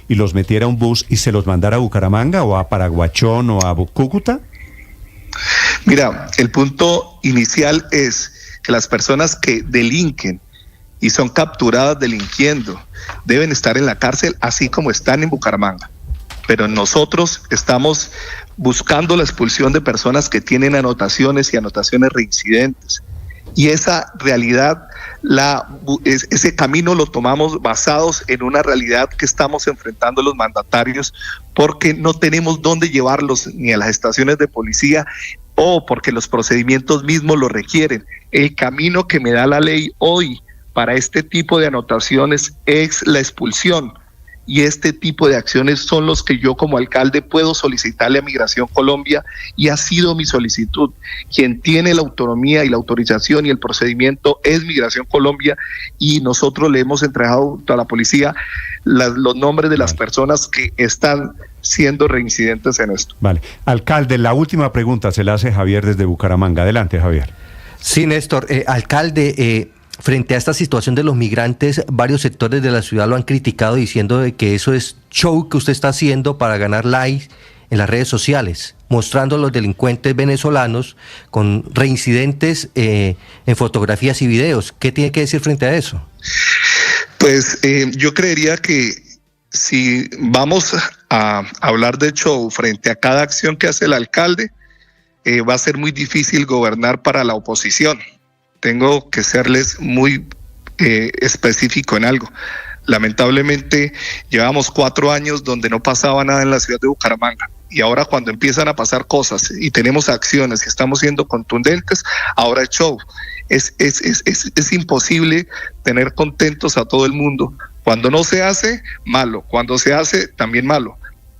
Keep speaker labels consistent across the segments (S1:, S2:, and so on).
S1: y los metiera a un bus y se los mandara a Bucaramanga o a Paraguachón o a Cúcuta?
S2: Mira, el punto inicial es que las personas que delinquen y son capturadas delinquiendo deben estar en la cárcel así como están en Bucaramanga. Pero nosotros estamos buscando la expulsión de personas que tienen anotaciones y anotaciones reincidentes. Y esa realidad, ese camino lo tomamos basados en una realidad que estamos enfrentando los mandatarios, porque no tenemos dónde llevarlos ni a las estaciones de policía o porque los procedimientos mismos lo requieren. El camino que me da la ley hoy para este tipo de anotaciones es la expulsión. Y este tipo de acciones son los que yo como alcalde puedo solicitarle a Migración Colombia, y ha sido mi solicitud. Quien tiene la autonomía y la autorización y el procedimiento es Migración Colombia, y nosotros le hemos entregado a la policía los nombres de las personas que están siendo reincidentes en esto.
S1: Vale. Alcalde, la última pregunta se la hace Javier desde Bucaramanga. Adelante, Javier.
S3: Sí, Néstor. Alcalde, frente a esta situación de los migrantes, varios sectores de la ciudad lo han criticado diciendo de que eso es show que usted está haciendo para ganar likes en las redes sociales, mostrando a los delincuentes venezolanos con reincidentes en fotografías y videos. ¿Qué tiene que decir frente a eso?
S2: Pues yo creería que si vamos a hablar de show frente a cada acción que hace el alcalde, va a ser muy difícil gobernar para la oposición. Tengo que serles muy específico en algo. Lamentablemente llevamos 4 años donde no pasaba nada en la ciudad de Bucaramanga, y ahora cuando empiezan a pasar cosas y tenemos acciones y estamos siendo contundentes, ahora es show. Es imposible tener contentos a todo el mundo. Cuando no se hace, malo. Cuando se hace, también malo.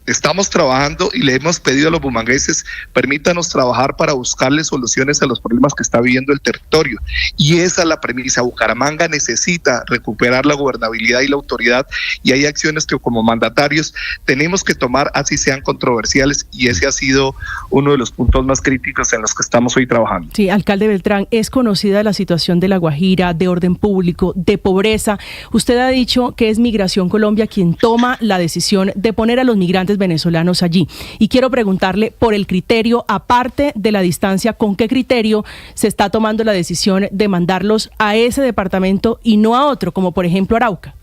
S2: Estamos trabajando y le hemos pedido a los bumangueses, permítanos trabajar para buscarle soluciones a los problemas que está viviendo el territorio. Y esa es la premisa. Bucaramanga necesita recuperar la gobernabilidad y la autoridad, y hay acciones que como mandatarios tenemos que tomar, así sean controversiales, y ese ha sido uno de los puntos más críticos en los que estamos hoy trabajando.
S4: Sí, alcalde Beltrán, es conocida la situación de La Guajira, de orden público, de pobreza. Usted ha dicho que es Migración Colombia quien toma la decisión de poner a los migrantes venezolanos allí. Y quiero preguntarle por el criterio, aparte de la distancia, ¿con qué criterio se está tomando la decisión de mandarlos a ese departamento y no a otro, como por ejemplo Arauca?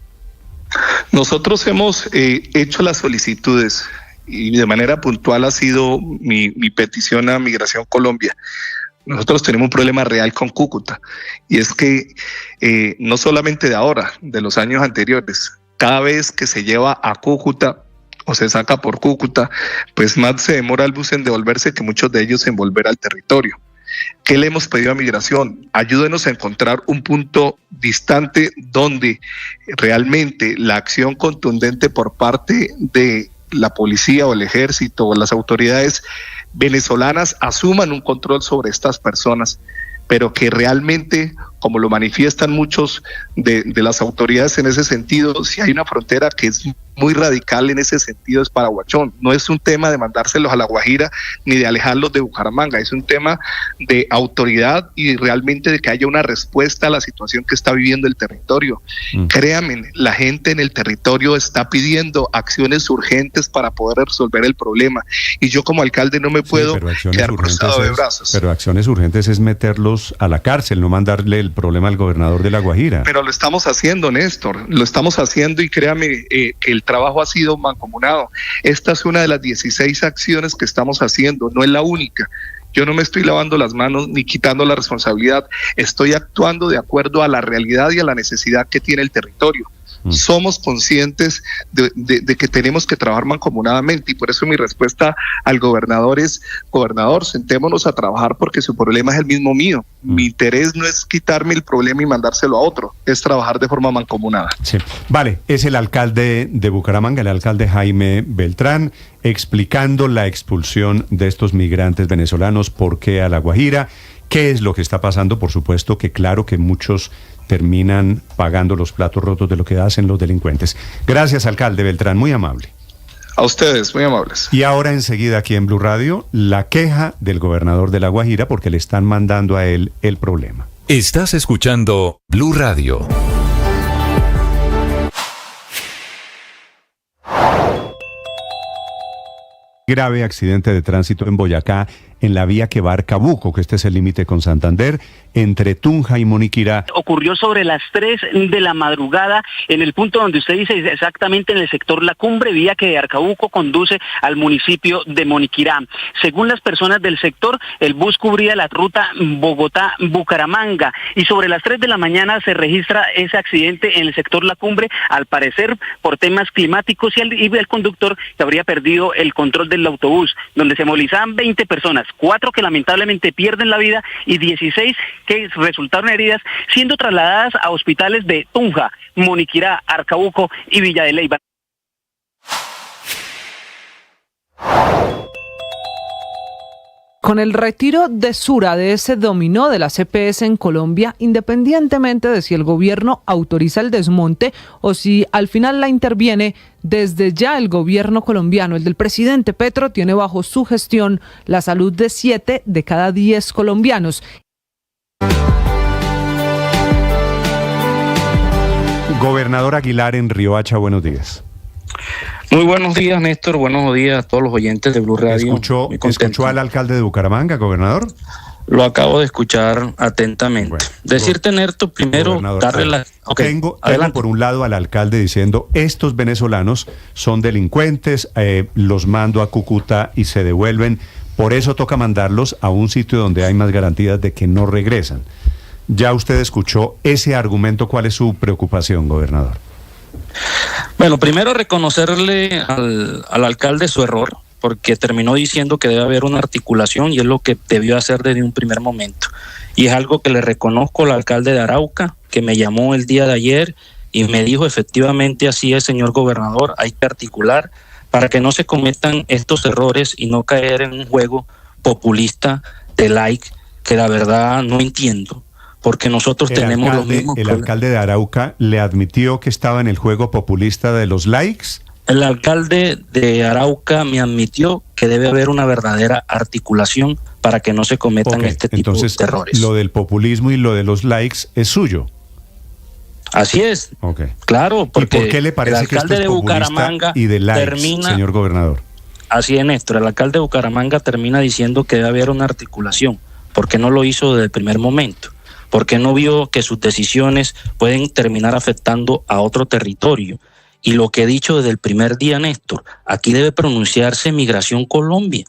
S2: Nosotros hemos hecho las solicitudes, y de manera puntual ha sido mi petición a Migración Colombia. Nosotros tenemos un problema real con Cúcuta, y es que no solamente de ahora, de los años anteriores, cada vez que se lleva a Cúcuta o se saca por Cúcuta, pues más se demora el bus en devolverse que muchos de ellos en volver al territorio. ¿Qué le hemos pedido a Migración? Ayúdenos a encontrar un punto distante donde realmente la acción contundente por parte de la policía o el ejército o las autoridades venezolanas asuman un control sobre estas personas, pero que realmente, como lo manifiestan muchos de las autoridades en ese sentido, si hay una frontera que es muy radical en ese sentido es Paraguachón. No es un tema de mandárselos a La Guajira ni de alejarlos de Bucaramanga, es un tema de autoridad y realmente de que haya una respuesta a la situación que está viviendo el territorio. Créanme, la gente en el territorio está pidiendo acciones urgentes para poder resolver el problema, y yo como alcalde no me puedo quedar cruzado de brazos.
S1: Pero acciones urgentes es meterlos a la cárcel, no mandarle el problema al gobernador de La Guajira.
S2: Pero lo estamos haciendo, Néstor, lo estamos haciendo, y créame que el trabajo ha sido mancomunado. Esta es una de las 16 acciones que estamos haciendo, no es la única. Yo no me estoy lavando las manos ni quitando la responsabilidad, estoy actuando de acuerdo a la realidad y a la necesidad que tiene el territorio. Somos conscientes de que tenemos que trabajar mancomunadamente, y por eso mi respuesta al gobernador es: gobernador, sentémonos a trabajar porque su problema es el mismo mío. Mi interés no es quitarme el problema y mandárselo a otro, es trabajar de forma mancomunada.
S1: Sí. Vale, es el alcalde de Bucaramanga, el alcalde Jaime Beltrán, explicando la expulsión de estos migrantes venezolanos, por qué a La Guajira, qué es lo que está pasando. Por supuesto que claro que muchos terminan pagando los platos rotos de lo que hacen los delincuentes. Gracias, alcalde Beltrán, muy amable.
S2: A ustedes, muy amables.
S1: Y ahora enseguida aquí en Blue Radio, la queja del gobernador de La Guajira porque le están mandando a él el problema.
S5: Estás escuchando Blue Radio.
S1: grave accidente de tránsito en Boyacá, en la vía que va a Arcabuco, que este es el límite con Santander, entre Tunja y Moniquirá.
S5: Ocurrió sobre las 3 de la madrugada, en el punto donde usted dice, exactamente en el sector La Cumbre, vía que de Arcabuco conduce al municipio de Moniquirá. Según las personas del sector, el bus cubría la ruta Bogotá-Bucaramanga, y sobre las 3 de la mañana se registra ese accidente en el sector La Cumbre, al parecer por temas climáticos, y el conductor que habría perdido el control del autobús, donde se movilizaban 20 personas, 4 que lamentablemente pierden la vida y 16 que resultaron heridas, siendo trasladadas a hospitales de Tunja, Moniquirá, Arcabuco y Villa de Leyva.
S6: Con el retiro de Sura de ese dominó de la CPS en Colombia, independientemente de si el gobierno autoriza el desmonte o si al final la interviene, desde ya el gobierno colombiano, el del presidente Petro, tiene bajo su gestión la salud de 7 de cada 10 colombianos.
S1: Gobernador Aguilar en Riohacha, buenos días.
S7: Muy buenos días, Néstor. Buenos días a todos los oyentes de Blue Radio.
S1: ¿Escuchó al alcalde de Bucaramanga, gobernador?
S7: Lo acabo de escuchar atentamente. Bueno, decirte, Néstor, primero darle la...
S1: Tengo por un lado al alcalde diciendo, estos venezolanos son delincuentes, los mando a Cúcuta y se devuelven, por eso toca mandarlos a un sitio donde hay más garantías de que no regresan. Ya usted escuchó ese argumento, ¿cuál es su preocupación, gobernador?
S7: Bueno, primero reconocerle al alcalde su error, porque terminó diciendo que debe haber una articulación y es lo que debió hacer desde un primer momento. Y es algo que le reconozco al alcalde de Arauca, que me llamó el día de ayer y me dijo efectivamente así es, señor gobernador, hay que articular para que no se cometan estos errores y no caer en un juego populista de like que la verdad no entiendo. Porque nosotros tenemos los mismos
S1: problemas. ¿El alcalde de Arauca le admitió que estaba en el juego populista de los likes?
S7: El alcalde de Arauca me admitió que debe haber una verdadera articulación para que no se cometan este tipo de errores.
S1: Lo del populismo y lo de los likes es suyo.
S7: Así es. Claro, porque
S1: ¿y por qué le parece que esto es populista y de likes, señor gobernador?
S7: Así es, Néstor. El alcalde de Bucaramanga termina diciendo que debe haber una articulación. ¿Por qué no lo hizo desde el primer momento? Porque no vio que sus decisiones pueden terminar afectando a otro territorio. Y lo que he dicho desde el primer día, Néstor, aquí debe pronunciarse Migración Colombia.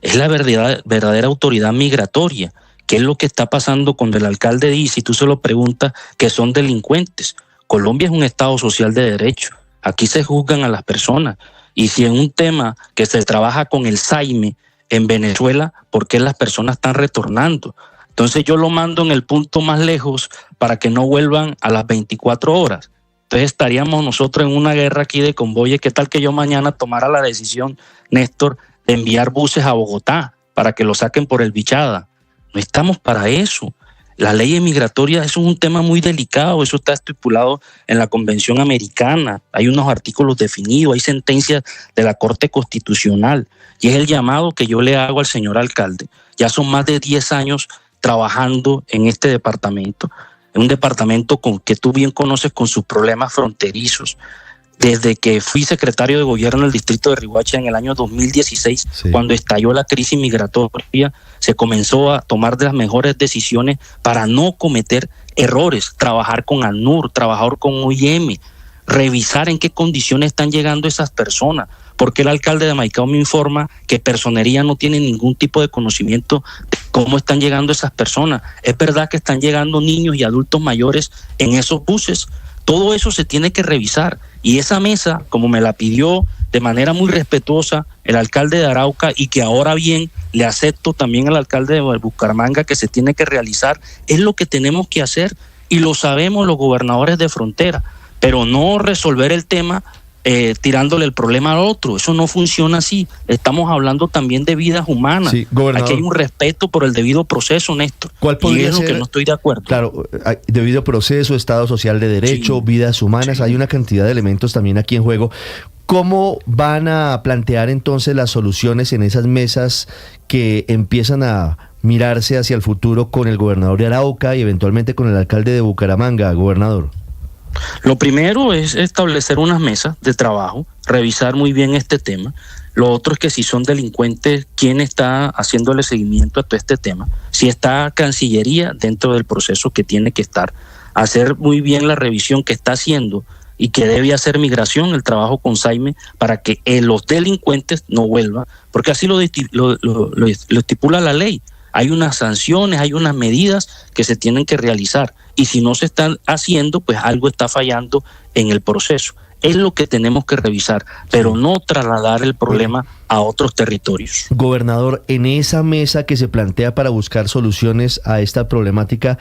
S7: Es la verdadera autoridad migratoria. ¿Qué es lo que está pasando cuando el alcalde dice, y tú se lo preguntas, que son delincuentes? Colombia es un Estado social de derecho. Aquí se juzgan a las personas. Y si en un tema que se trabaja con el SAIME en Venezuela, ¿por qué las personas están retornando? Entonces yo lo mando en el punto más lejos para que no vuelvan a las 24 horas. Entonces estaríamos nosotros en una guerra aquí de convoyes. ¿Qué tal que yo mañana tomara la decisión, Néstor, de enviar buses a Bogotá para que lo saquen por el Bichada? No estamos para eso. La ley migratoria es un tema muy delicado, eso está estipulado en la Convención Americana, hay unos artículos definidos, hay sentencias de la Corte Constitucional y es el llamado que yo le hago al señor alcalde. Ya son más de 10 años trabajando en este departamento, en un departamento que tú bien conoces con sus problemas fronterizos. Desde que fui secretario de gobierno del distrito de Riohacha en el año 2016, cuando estalló la crisis migratoria, se comenzó a tomar de las mejores decisiones para no cometer errores, trabajar con ANUR, trabajar con OIM, revisar en qué condiciones están llegando esas personas, porque el alcalde de Maicao me informa que Personería no tiene ningún tipo de conocimiento de cómo están llegando esas personas. Es verdad que están llegando niños y adultos mayores en esos buses. Todo eso se tiene que revisar y esa mesa, como me la pidió de manera muy respetuosa el alcalde de Arauca y que ahora bien le acepto también al alcalde de Bucaramanga que se tiene que realizar, es lo que tenemos que hacer y lo sabemos los gobernadores de frontera, pero no resolver el tema tirándole el problema al otro. Eso no funciona así. Estamos hablando también de vidas humanas. Sí, aquí hay un respeto por el debido proceso, Néstor.
S8: ¿Cuál podría
S7: ser?
S8: Lo
S7: que no estoy de acuerdo.
S8: Claro, hay debido proceso, Estado social de derecho, vidas humanas, hay una cantidad de elementos también aquí en juego. ¿Cómo van a plantear entonces las soluciones en esas mesas que empiezan a mirarse hacia el futuro con el gobernador de Arauca y eventualmente con el alcalde de Bucaramanga, gobernador?
S7: Lo primero es establecer unas mesas de trabajo, revisar muy bien este tema. Lo otro es que si son delincuentes, ¿quién está haciéndole seguimiento a todo este tema? Si está Cancillería dentro del proceso que tiene que estar, hacer muy bien la revisión que está haciendo y que debe hacer Migración, el trabajo con Saime, para que los delincuentes no vuelvan, porque así lo estipula la ley. Hay unas sanciones, hay unas medidas que se tienen que realizar y si no se están haciendo, pues algo está fallando en el proceso. Es lo que tenemos que revisar, pero no trasladar el problema a otros territorios.
S8: Gobernador, en esa mesa que se plantea para buscar soluciones a esta problemática,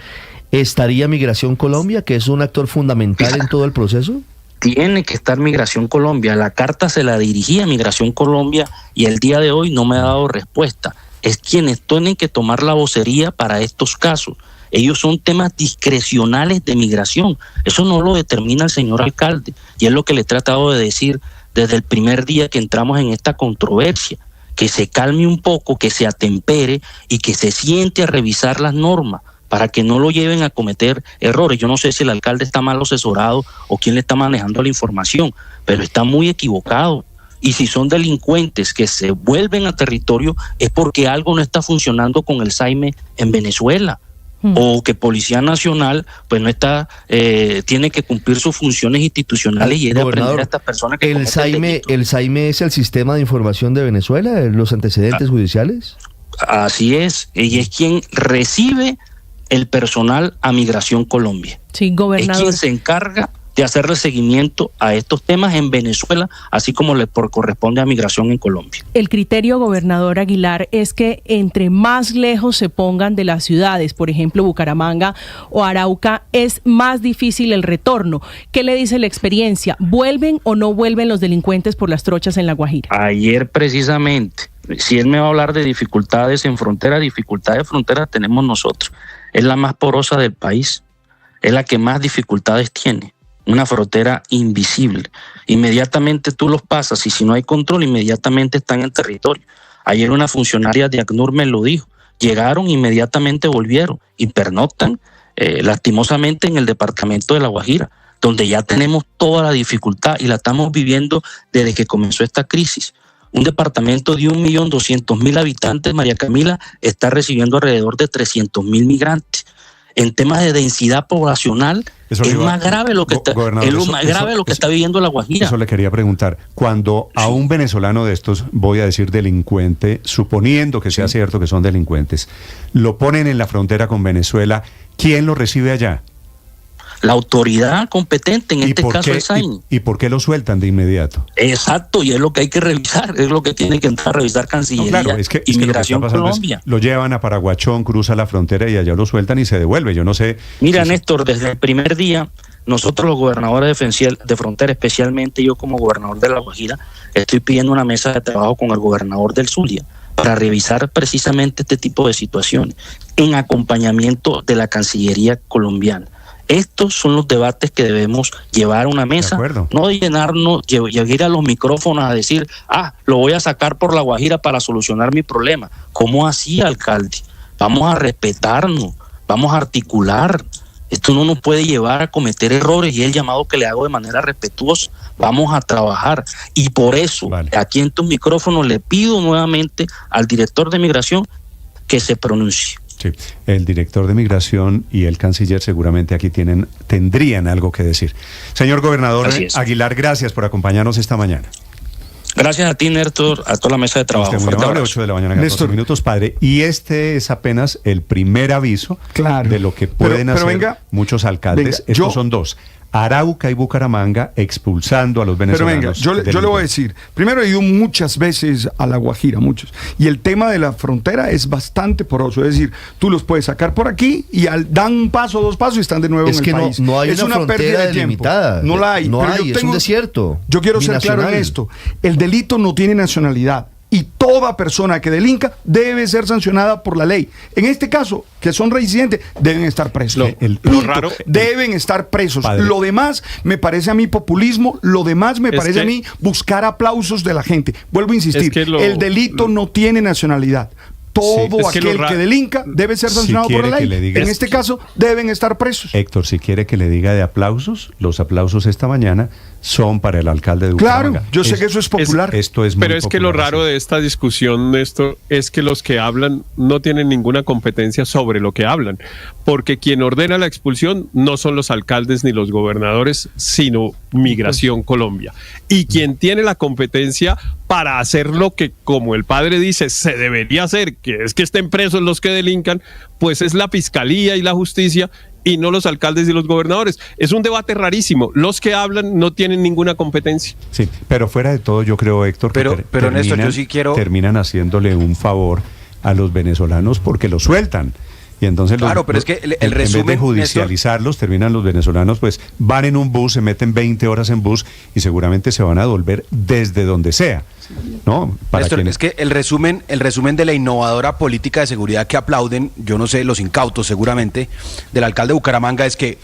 S8: ¿estaría Migración Colombia, que es un actor fundamental en todo el proceso?
S7: Tiene que estar Migración Colombia. La carta se la dirigía a Migración Colombia y el día de hoy no me ha dado respuesta. Es quienes tienen que tomar la vocería para estos casos. Ellos son temas discrecionales de migración. Eso no lo determina el señor alcalde. Y es lo que le he tratado de decir desde el primer día que entramos en esta controversia. Que se calme un poco, que se atempere y que se siente a revisar las normas para que no lo lleven a cometer errores. Yo no sé si el alcalde está mal asesorado o quién le está manejando la información, pero está muy equivocado. Y si son delincuentes que se vuelven a territorio es porque algo no está funcionando con el Saime en Venezuela. O que Policía Nacional pues no está, tiene que cumplir sus funciones institucionales y es de aprender a estas personas que
S8: ¿El Saime es el sistema de información de Venezuela, los antecedentes judiciales?
S7: Así es, y es quien recibe el personal a Migración Colombia.
S4: Sí, gobernador.
S7: Es quien se encarga de hacerle seguimiento a estos temas en Venezuela, así como le corresponde a Migración en Colombia.
S4: El criterio, gobernador Aguilar, es que entre más lejos se pongan de las ciudades, por ejemplo Bucaramanga o Arauca, es más difícil el retorno. ¿Qué le dice la experiencia? ¿Vuelven o no vuelven los delincuentes por las trochas en La Guajira?
S7: Ayer precisamente, si él me va a hablar de dificultades en frontera, dificultades de frontera tenemos nosotros. Es la más porosa del país, es la que más dificultades tiene. Una frontera invisible. Inmediatamente tú los pasas y si no hay control, inmediatamente están en el territorio. Ayer una funcionaria de ACNUR me lo dijo. Llegaron, inmediatamente volvieron y pernoctan lastimosamente en el departamento de La Guajira, donde ya tenemos toda la dificultad y la estamos viviendo desde que comenzó esta crisis. Un departamento de 1.200.000 habitantes, María Camila, está recibiendo alrededor de 300.000 migrantes. En temas de densidad poblacional es más grave lo que está viviendo La Guajira.
S1: Eso le quería preguntar. Cuando a un venezolano de estos, voy a decir delincuente, suponiendo que sea cierto que son delincuentes, lo ponen en la frontera con Venezuela, ¿quién lo recibe allá?
S7: La autoridad competente, en este caso el Saime.
S1: ¿Y por qué lo sueltan de inmediato?
S7: Exacto, y es lo que hay que revisar, es lo que tiene que entrar a revisar Cancillería y Migración Colombia.
S1: Lo llevan a Paraguachón, cruza la frontera y allá lo sueltan y se devuelve, yo no sé.
S7: Mira, Néstor, desde el primer día, nosotros los gobernadores de frontera, especialmente yo como gobernador de La Guajira, estoy pidiendo una mesa de trabajo con el gobernador del Zulia para revisar precisamente este tipo de situaciones, en acompañamiento de la Cancillería colombiana. Estos son los debates que debemos llevar a una mesa, no de llenarnos, llegar a los micrófonos a decir, lo voy a sacar por La Guajira para solucionar mi problema. ¿Cómo así, alcalde? Vamos a respetarnos, vamos a articular. Esto no nos puede llevar a cometer errores y es el llamado que le hago de manera respetuosa. Vamos a trabajar y por eso, aquí en tus micrófonos le pido nuevamente al director de Migración que se pronuncie.
S1: Sí, el director de Migración y el canciller seguramente aquí tendrían algo que decir. Señor gobernador Aguilar, gracias por acompañarnos esta mañana.
S7: Gracias a ti, Néstor, a toda la mesa de trabajo.
S1: Muy amable, 8 de la mañana, 14 minutos, padre. Y este es apenas el primer aviso de lo que pueden hacer muchos alcaldes. Estos son dos. Arauca y Bucaramanga expulsando a los venezolanos.
S9: Pero venga, yo le voy a decir, primero he ido muchas veces a La Guajira, muchos, y el tema de la frontera es bastante poroso, es decir, tú los puedes sacar por aquí y dan un paso, dos pasos y están de nuevo en el país.
S8: No hay una pérdida delimitada.
S9: No la hay.
S8: No hay, es un desierto.
S9: Yo quiero ser claro en esto, el delito no tiene nacionalidad. Y toda persona que delinca debe ser sancionada por la ley. En este caso, que son reincidentes, deben estar presos.
S1: Lo raro,
S9: deben estar presos.
S1: Padre.
S9: Lo demás me parece a mí populismo, lo demás me parece a mí buscar aplausos de la gente. Vuelvo a insistir, el delito no tiene nacionalidad. Todo
S1: Sí,
S9: aquel que delinca debe ser sancionado por la ley. En este caso, deben estar presos.
S1: Héctor, si quiere que le diga de aplausos, los aplausos esta mañana son para el alcalde de Bucaramanga.
S9: Claro, yo sé que eso es popular.
S1: Esto es muy
S10: Pero es que lo
S1: popular,
S10: raro de esta discusión, Néstor, es que los que hablan no tienen ninguna competencia sobre lo que hablan, porque quien ordena la expulsión no son los alcaldes ni los gobernadores, sino Migración Colombia. Y quien tiene la competencia para hacer lo que, como el padre dice, se debería hacer, que es que estén presos los que delincan, pues es la Fiscalía y la Justicia, y no los alcaldes y los gobernadores. Es un debate rarísimo. Los que hablan no tienen ninguna competencia.
S1: Sí, pero fuera de todo yo creo, Héctor,
S11: pero Néstor, yo sí quiero...
S1: terminan haciéndole un favor a los venezolanos porque los sueltan. Y entonces
S11: claro, pero es que el resumen,
S1: en vez de judicializarlos, Néstor, terminan los venezolanos, pues van en un bus, se meten 20 horas en bus y seguramente se van a devolver desde donde sea, ¿no?
S11: Néstor, es que el resumen de la innovadora política de seguridad que aplauden, yo no sé, los incautos seguramente, del alcalde de Bucaramanga, es que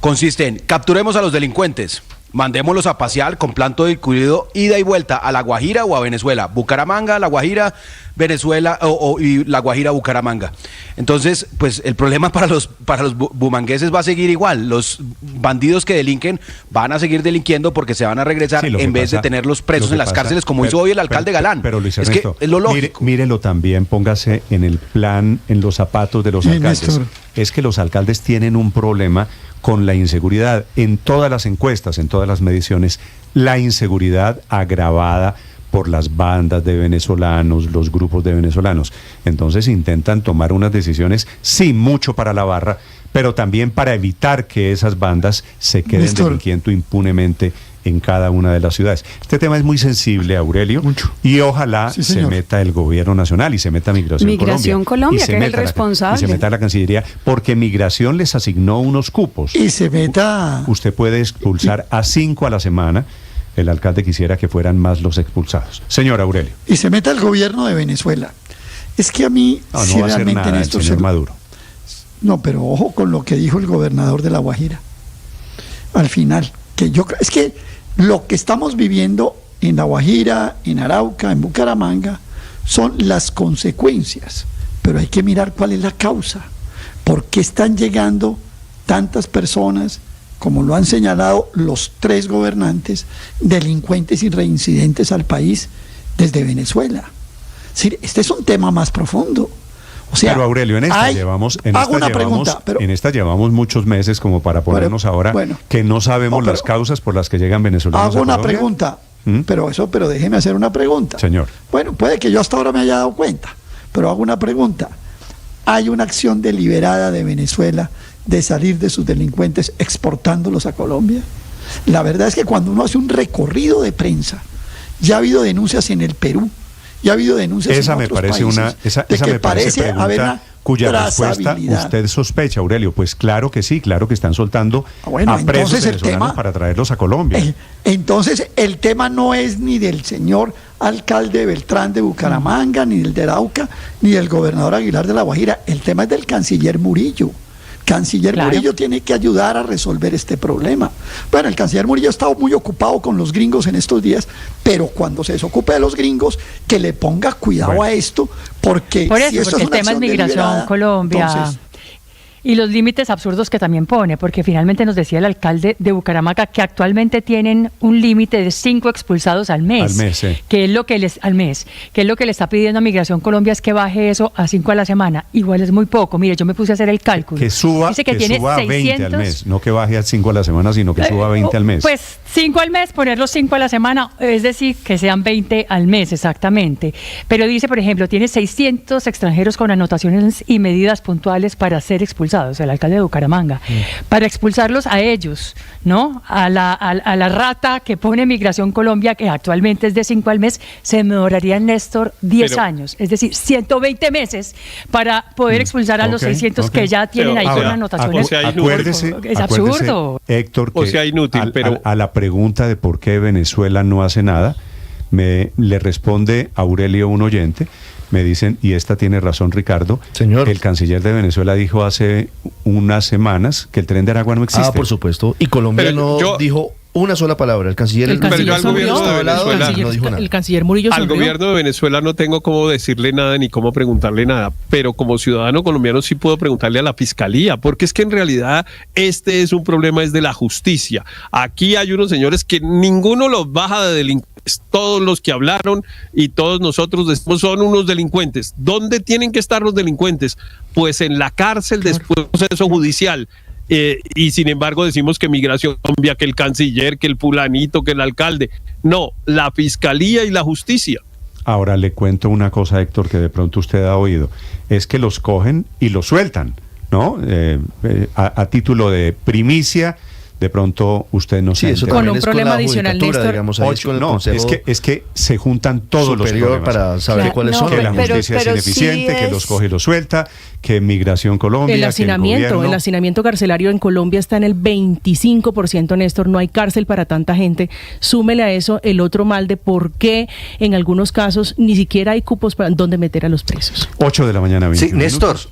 S11: consiste en capturemos a los delincuentes, mandémoslos a pasear con plan todo incluido, ida y vuelta a La Guajira o a Venezuela, Bucaramanga, La Guajira, Venezuela y La Guajira, Bucaramanga. Entonces, pues el problema para los bumangueses va a seguir igual. Los bandidos que delinquen van a seguir delinquiendo porque se van a regresar en vez de tenerlos presos en las cárceles, como hizo hoy el alcalde Galán.
S1: Pero Luis
S11: es
S1: Ernesto,
S11: que es lo lógico.
S1: Mírelo también, póngase en el plan, en los zapatos de los alcaldes. Néstor. Es que los alcaldes tienen un problema con la inseguridad. En todas las encuestas, en todas las mediciones, la inseguridad agravada por las bandas de venezolanos, los grupos de venezolanos. Entonces intentan tomar unas decisiones, sí, mucho para la barra, pero también para evitar que esas bandas se queden delinquiendo impunemente en cada una de las ciudades. Este tema es muy sensible, Aurelio, y ojalá se meta el gobierno nacional y se meta Migración
S12: Colombia, que es el responsable.
S1: Y se meta la Cancillería, porque Migración les asignó unos cupos.
S12: Y se meta...
S1: Usted puede expulsar a 5 a la semana. El alcalde quisiera que fueran más los expulsados. Señor Aurelio.
S12: Y se meta el gobierno de Venezuela. Es que a mí,
S1: no va a hacer nada el señor Maduro.
S12: No, pero ojo con lo que dijo el gobernador de La Guajira. Al final, es que lo que estamos viviendo en La Guajira, en Arauca, en Bucaramanga, son las consecuencias. Pero hay que mirar cuál es la causa. ¿Por qué están llegando tantas personas, como lo han señalado los 3 gobernantes, delincuentes y reincidentes al país desde Venezuela? Es decir, este es un tema más profundo. O sea,
S1: pero Aurelio, en esta llevamos muchos meses como para ponernos que no sabemos las causas por las que llegan venezolanos.
S12: Hago una pregunta, pero déjeme hacer una pregunta.
S1: Señor.
S12: Bueno, puede que yo hasta ahora me haya dado cuenta, pero hago una pregunta. ¿Hay una acción deliberada de Venezuela de salir de sus delincuentes exportándolos a Colombia? La verdad es que cuando uno hace un recorrido de prensa, ya ha habido denuncias en el Perú, ya ha habido denuncias en otros países,
S1: esa me parece haber una cuya respuesta usted sospecha, Aurelio. Pues claro que sí, claro que están soltando a presos venezolanos para traerlos a Colombia.
S12: Entonces el tema no es ni del señor alcalde Beltrán de Bucaramanga, ni del de Arauca, ni del gobernador Aguilar de La Guajira. El tema es del canciller Murillo. Murillo tiene que ayudar a resolver este problema. Bueno, el canciller Murillo ha estado muy ocupado con los gringos en estos días, pero cuando se desocupe de los gringos, que le ponga cuidado a esto, porque
S13: si esto es el tema es Migración Colombia. Entonces, y los límites absurdos que también pone, porque finalmente nos decía el alcalde de Bucaramanga que actualmente tienen un límite de 5 expulsados al mes. Que es lo que le está pidiendo a Migración Colombia, es que baje eso a 5 a la semana. Igual es muy poco. Mire, yo me puse a hacer el cálculo.
S1: Que suba, tiene suba 600, 20 al mes, no que baje a 5 a la semana, sino que suba 20 al mes.
S13: Pues 5 al mes, poner los 5 a la semana, es decir, que sean 20 al mes, exactamente. Pero dice, por ejemplo, tiene 600 extranjeros con anotaciones y medidas puntuales para ser expulsados. El alcalde de Bucaramanga, para expulsarlos a ellos, ¿no? A la rata que pone Migración Colombia, que actualmente es de 5 al mes, se demoraría, Néstor, 10 años, es decir, 120 meses para poder expulsar a los 600 que ya tienen ahí con anotaciones.
S1: Acuérdese,
S13: es absurdo.
S1: Héctor, que inútil, a la pregunta de por qué Venezuela no hace nada, le responde Aurelio, un oyente. Me dicen, y esta tiene razón Ricardo,
S8: señor,
S1: el canciller de Venezuela dijo hace unas semanas que el Tren de Aragua no existe.
S8: Por supuesto. Y Colombia dijo una sola palabra. El canciller
S4: El canciller
S10: sonrió,
S4: el canciller Murillo
S10: al
S4: sonrió.
S10: gobierno de Venezuela no tengo cómo decirle nada ni cómo preguntarle nada, pero como ciudadano colombiano sí puedo preguntarle a la fiscalía, porque es que en realidad este es un problema es de la justicia. Aquí hay unos señores que ninguno los baja de delincuentes, todos los que hablaron y todos nosotros decimos son unos delincuentes. ¿Dónde tienen que estar los delincuentes? Pues en la cárcel después del proceso judicial. Y sin embargo decimos que Migración Colombia, que el canciller, que el fulanito, que el alcalde. No, la fiscalía y la justicia.
S1: Ahora le cuento una cosa, Héctor, que de pronto usted ha oído. Es que los cogen y los sueltan, ¿no? A título de primicia, de pronto usted no se
S8: eso
S4: con un problema adicional, Néstor.
S8: Digamos,
S1: es que se juntan todos los problemas
S8: para saber cuáles son.
S1: Que la justicia es ineficiente, que los coge y los suelta, que Migración Colombia,
S4: el hacinamiento carcelario en Colombia está en el 25%, Néstor. No hay cárcel para tanta gente. Súmele a eso el otro mal de por qué en algunos casos ni siquiera hay cupos para donde meter a los presos.
S1: 8 de la mañana, 21
S3: Sí, Néstor.
S1: minutos.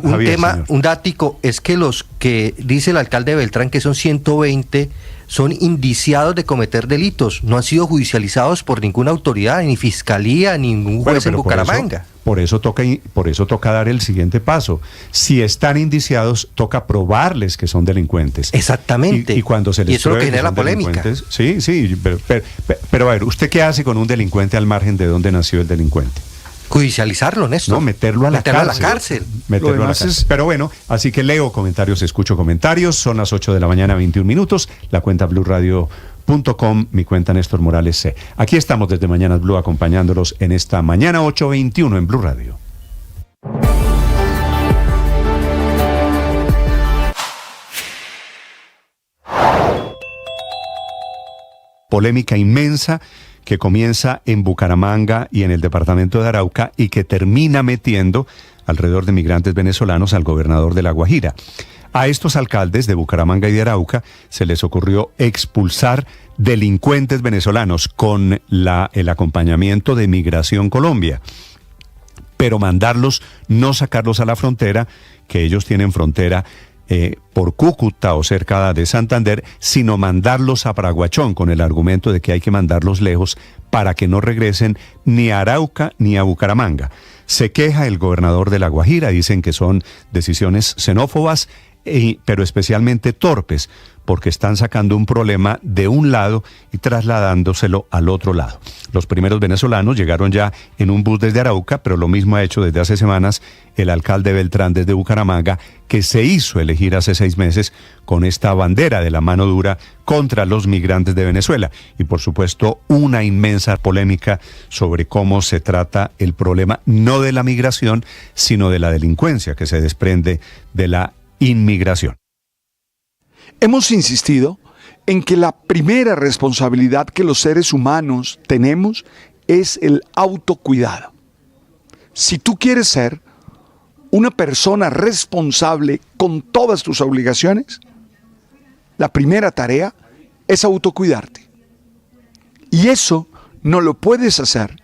S3: Un
S1: Javier,
S3: tema,
S1: señor.
S3: un dático, es que los que dice el alcalde Beltrán que son 120 son indiciados de cometer delitos, no han sido judicializados por ninguna autoridad, ni fiscalía, ni ningún juez en Bucaramanga.
S1: Por eso toca dar el siguiente paso. Si están indiciados, toca probarles que son delincuentes.
S3: Exactamente.
S1: Y cuando se les
S3: y eso es lo que genera
S1: son
S3: polémica.
S1: Sí, pero a ver, ¿usted qué hace con un delincuente al margen de dónde nació el delincuente?
S3: Judicializarlo, Néstor.
S1: No, meterlo a la cárcel. Meterlo a la cárcel. Pero bueno, así que leo comentarios, escucho comentarios. Son las 8 de la mañana, 21 minutos. La cuenta BluRadio.com, mi cuenta Néstor Morales C. Aquí estamos desde Mañanas Blue acompañándolos en esta mañana 8:21 en Blue Radio. Polémica inmensa que comienza en Bucaramanga y en el departamento de Arauca y que termina metiendo alrededor de migrantes venezolanos al gobernador de La Guajira. A estos alcaldes de Bucaramanga y de Arauca se les ocurrió expulsar delincuentes venezolanos con el acompañamiento de Migración Colombia, pero mandarlos, no sacarlos a la frontera, que ellos tienen frontera por Cúcuta o cerca de Santander, sino mandarlos a Paraguachón con el argumento de que hay que mandarlos lejos para que no regresen ni a Arauca ni a Bucaramanga. Se queja el gobernador de La Guajira, dicen que son decisiones xenófobas, pero especialmente torpes, porque están sacando un problema de un lado y trasladándoselo al otro lado. Los primeros venezolanos llegaron ya en un bus desde Arauca, pero lo mismo ha hecho desde hace semanas el alcalde Beltrán desde Bucaramanga, que se hizo elegir hace 6 meses con esta bandera de la mano dura contra los migrantes de Venezuela. Y por supuesto, una inmensa polémica sobre cómo se trata el problema, no de la migración, sino de la delincuencia que se desprende de la inmigración.
S9: Hemos insistido en que la primera responsabilidad que los seres humanos tenemos es el autocuidado. Si tú quieres ser una persona responsable con todas tus obligaciones, la primera tarea es autocuidarte. Y eso no lo puedes hacer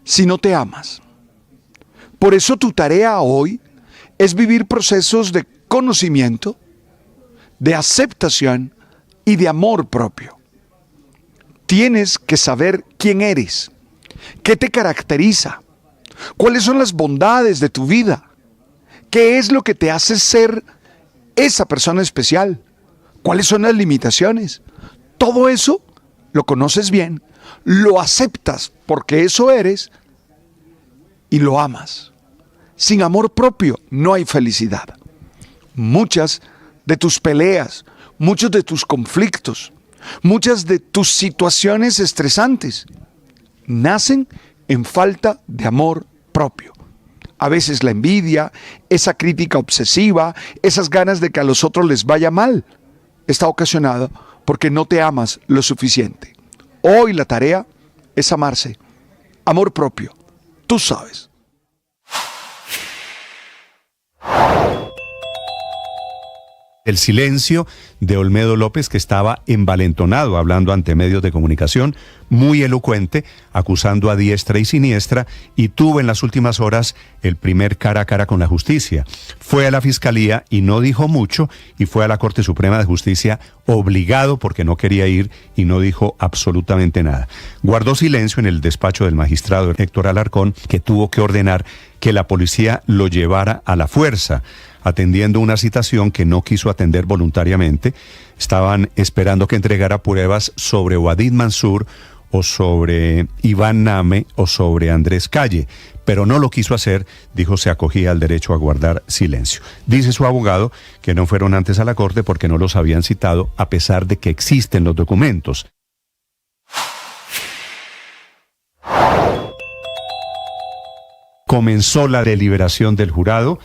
S9: si no te amas. Por eso tu tarea hoy es vivir procesos de conocimiento, de aceptación y de amor propio. Tienes que saber quién eres, qué te caracteriza, cuáles son las bondades de tu vida, qué es lo que te hace ser esa persona especial, cuáles son las limitaciones. Todo eso lo conoces bien, lo aceptas porque eso eres y lo amas. Sin amor propio no hay felicidad. Muchas de tus peleas, muchos de tus conflictos, muchas de tus situaciones estresantes nacen en falta de amor propio. A veces la envidia, esa crítica obsesiva, esas ganas de que a los otros les vaya mal, está ocasionada porque no te amas lo suficiente. Hoy la tarea es amarse. Amor propio. Tú sabes.
S1: El silencio de Olmedo López, que estaba envalentonado hablando ante medios de comunicación, muy elocuente, acusando a diestra y siniestra, y tuvo en las últimas horas el primer cara a cara con la justicia. Fue a la Fiscalía y no dijo mucho, y fue a la Corte Suprema de Justicia obligado porque no quería ir y no dijo absolutamente nada. Guardó silencio en el despacho del magistrado Héctor Alarcón, que tuvo que ordenar que la policía lo llevara a la fuerza, atendiendo una citación que no quiso atender voluntariamente. Estaban esperando que entregara pruebas sobre Wadid Mansur o sobre Iván Name o sobre Andrés Calle, pero no lo quiso hacer, dijo se acogía al derecho a guardar silencio. Dice su abogado que no fueron antes a la corte porque no los habían citado, a pesar de que existen los documentos. Comenzó la deliberación del jurado,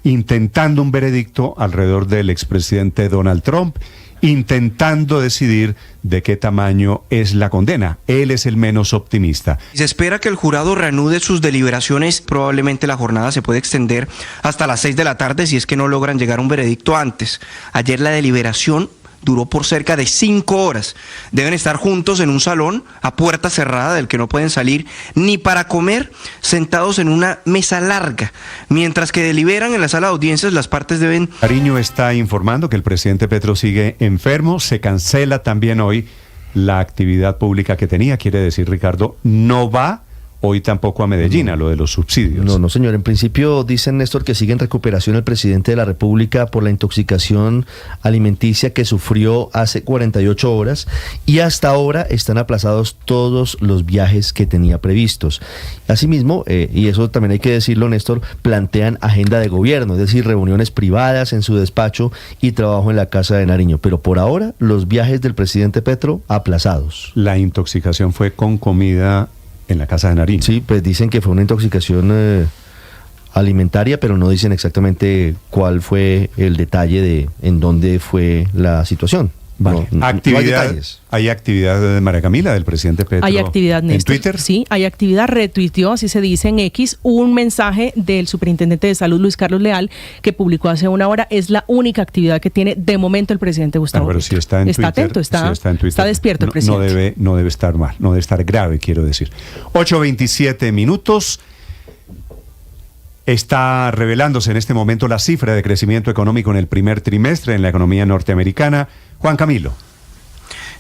S1: intentando un veredicto alrededor del expresidente Donald Trump, intentando decidir de qué tamaño es la condena. Él es el menos optimista.
S14: Se espera que el jurado reanude sus deliberaciones. Probablemente la jornada se puede extender hasta las 6 de la tarde si es que no logran llegar a un veredicto antes. Ayer la deliberación duró por cerca de 5 horas. Deben estar juntos en un salón a puerta cerrada del que no pueden salir ni para comer, sentados en una mesa larga. Mientras que deliberan en la sala de audiencias, las partes deben...
S1: Nariño está informando que el presidente Petro sigue enfermo. Se cancela también hoy la actividad pública que tenía. Quiere decir, Ricardo, no va hoy tampoco a Medellín, a lo de los subsidios.
S8: No, señor. En principio dicen, Néstor, que sigue en recuperación el presidente de la República por la intoxicación alimenticia que sufrió hace 48 horas y hasta ahora están aplazados todos los viajes que tenía previstos. Asimismo, y eso también hay que decirlo, Néstor, plantean agenda de gobierno, es decir, reuniones privadas en su despacho y trabajo en la Casa de Nariño. Pero por ahora, los viajes del presidente Petro aplazados.
S1: La intoxicación fue con comida en la Casa de Nariño.
S8: Sí, pues dicen que fue una intoxicación alimentaria, pero no dicen exactamente cuál fue el detalle de en dónde fue la situación.
S1: Vale.
S8: No hay detalles.
S1: Hay actividad de María Camila, del presidente Petro.
S4: Hay actividad, Néstor.
S1: ¿En Twitter?
S4: Sí, hay actividad. Retuiteó, así se dice en X, un mensaje del superintendente de salud, Luis Carlos Leal, que publicó hace una hora. Es la única actividad que tiene de momento el presidente Gustavo
S1: Petro. Si está en
S4: Está
S1: Twitter,
S4: atento, está
S1: en Twitter,
S4: está despierto el presidente.
S1: No debe estar mal, no debe estar grave, quiero decir. 8:27 minutos. Está revelándose en este momento la cifra de crecimiento económico en el primer trimestre en la economía norteamericana. Juan Camilo.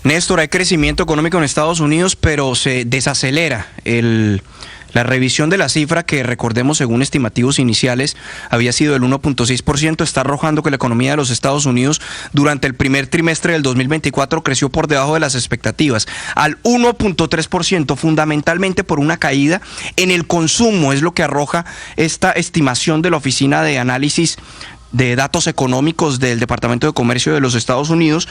S14: Néstor, hay crecimiento económico en Estados Unidos, pero se desacelera la revisión de la cifra que, recordemos, según estimativos iniciales, había sido del 1.6%, está arrojando que la economía de los Estados Unidos durante el primer trimestre del 2024 creció por debajo de las expectativas, al 1.3%, fundamentalmente por una caída en el consumo, es lo que arroja esta estimación de la Oficina de Análisis de Datos Económicos del Departamento de Comercio de los Estados Unidos.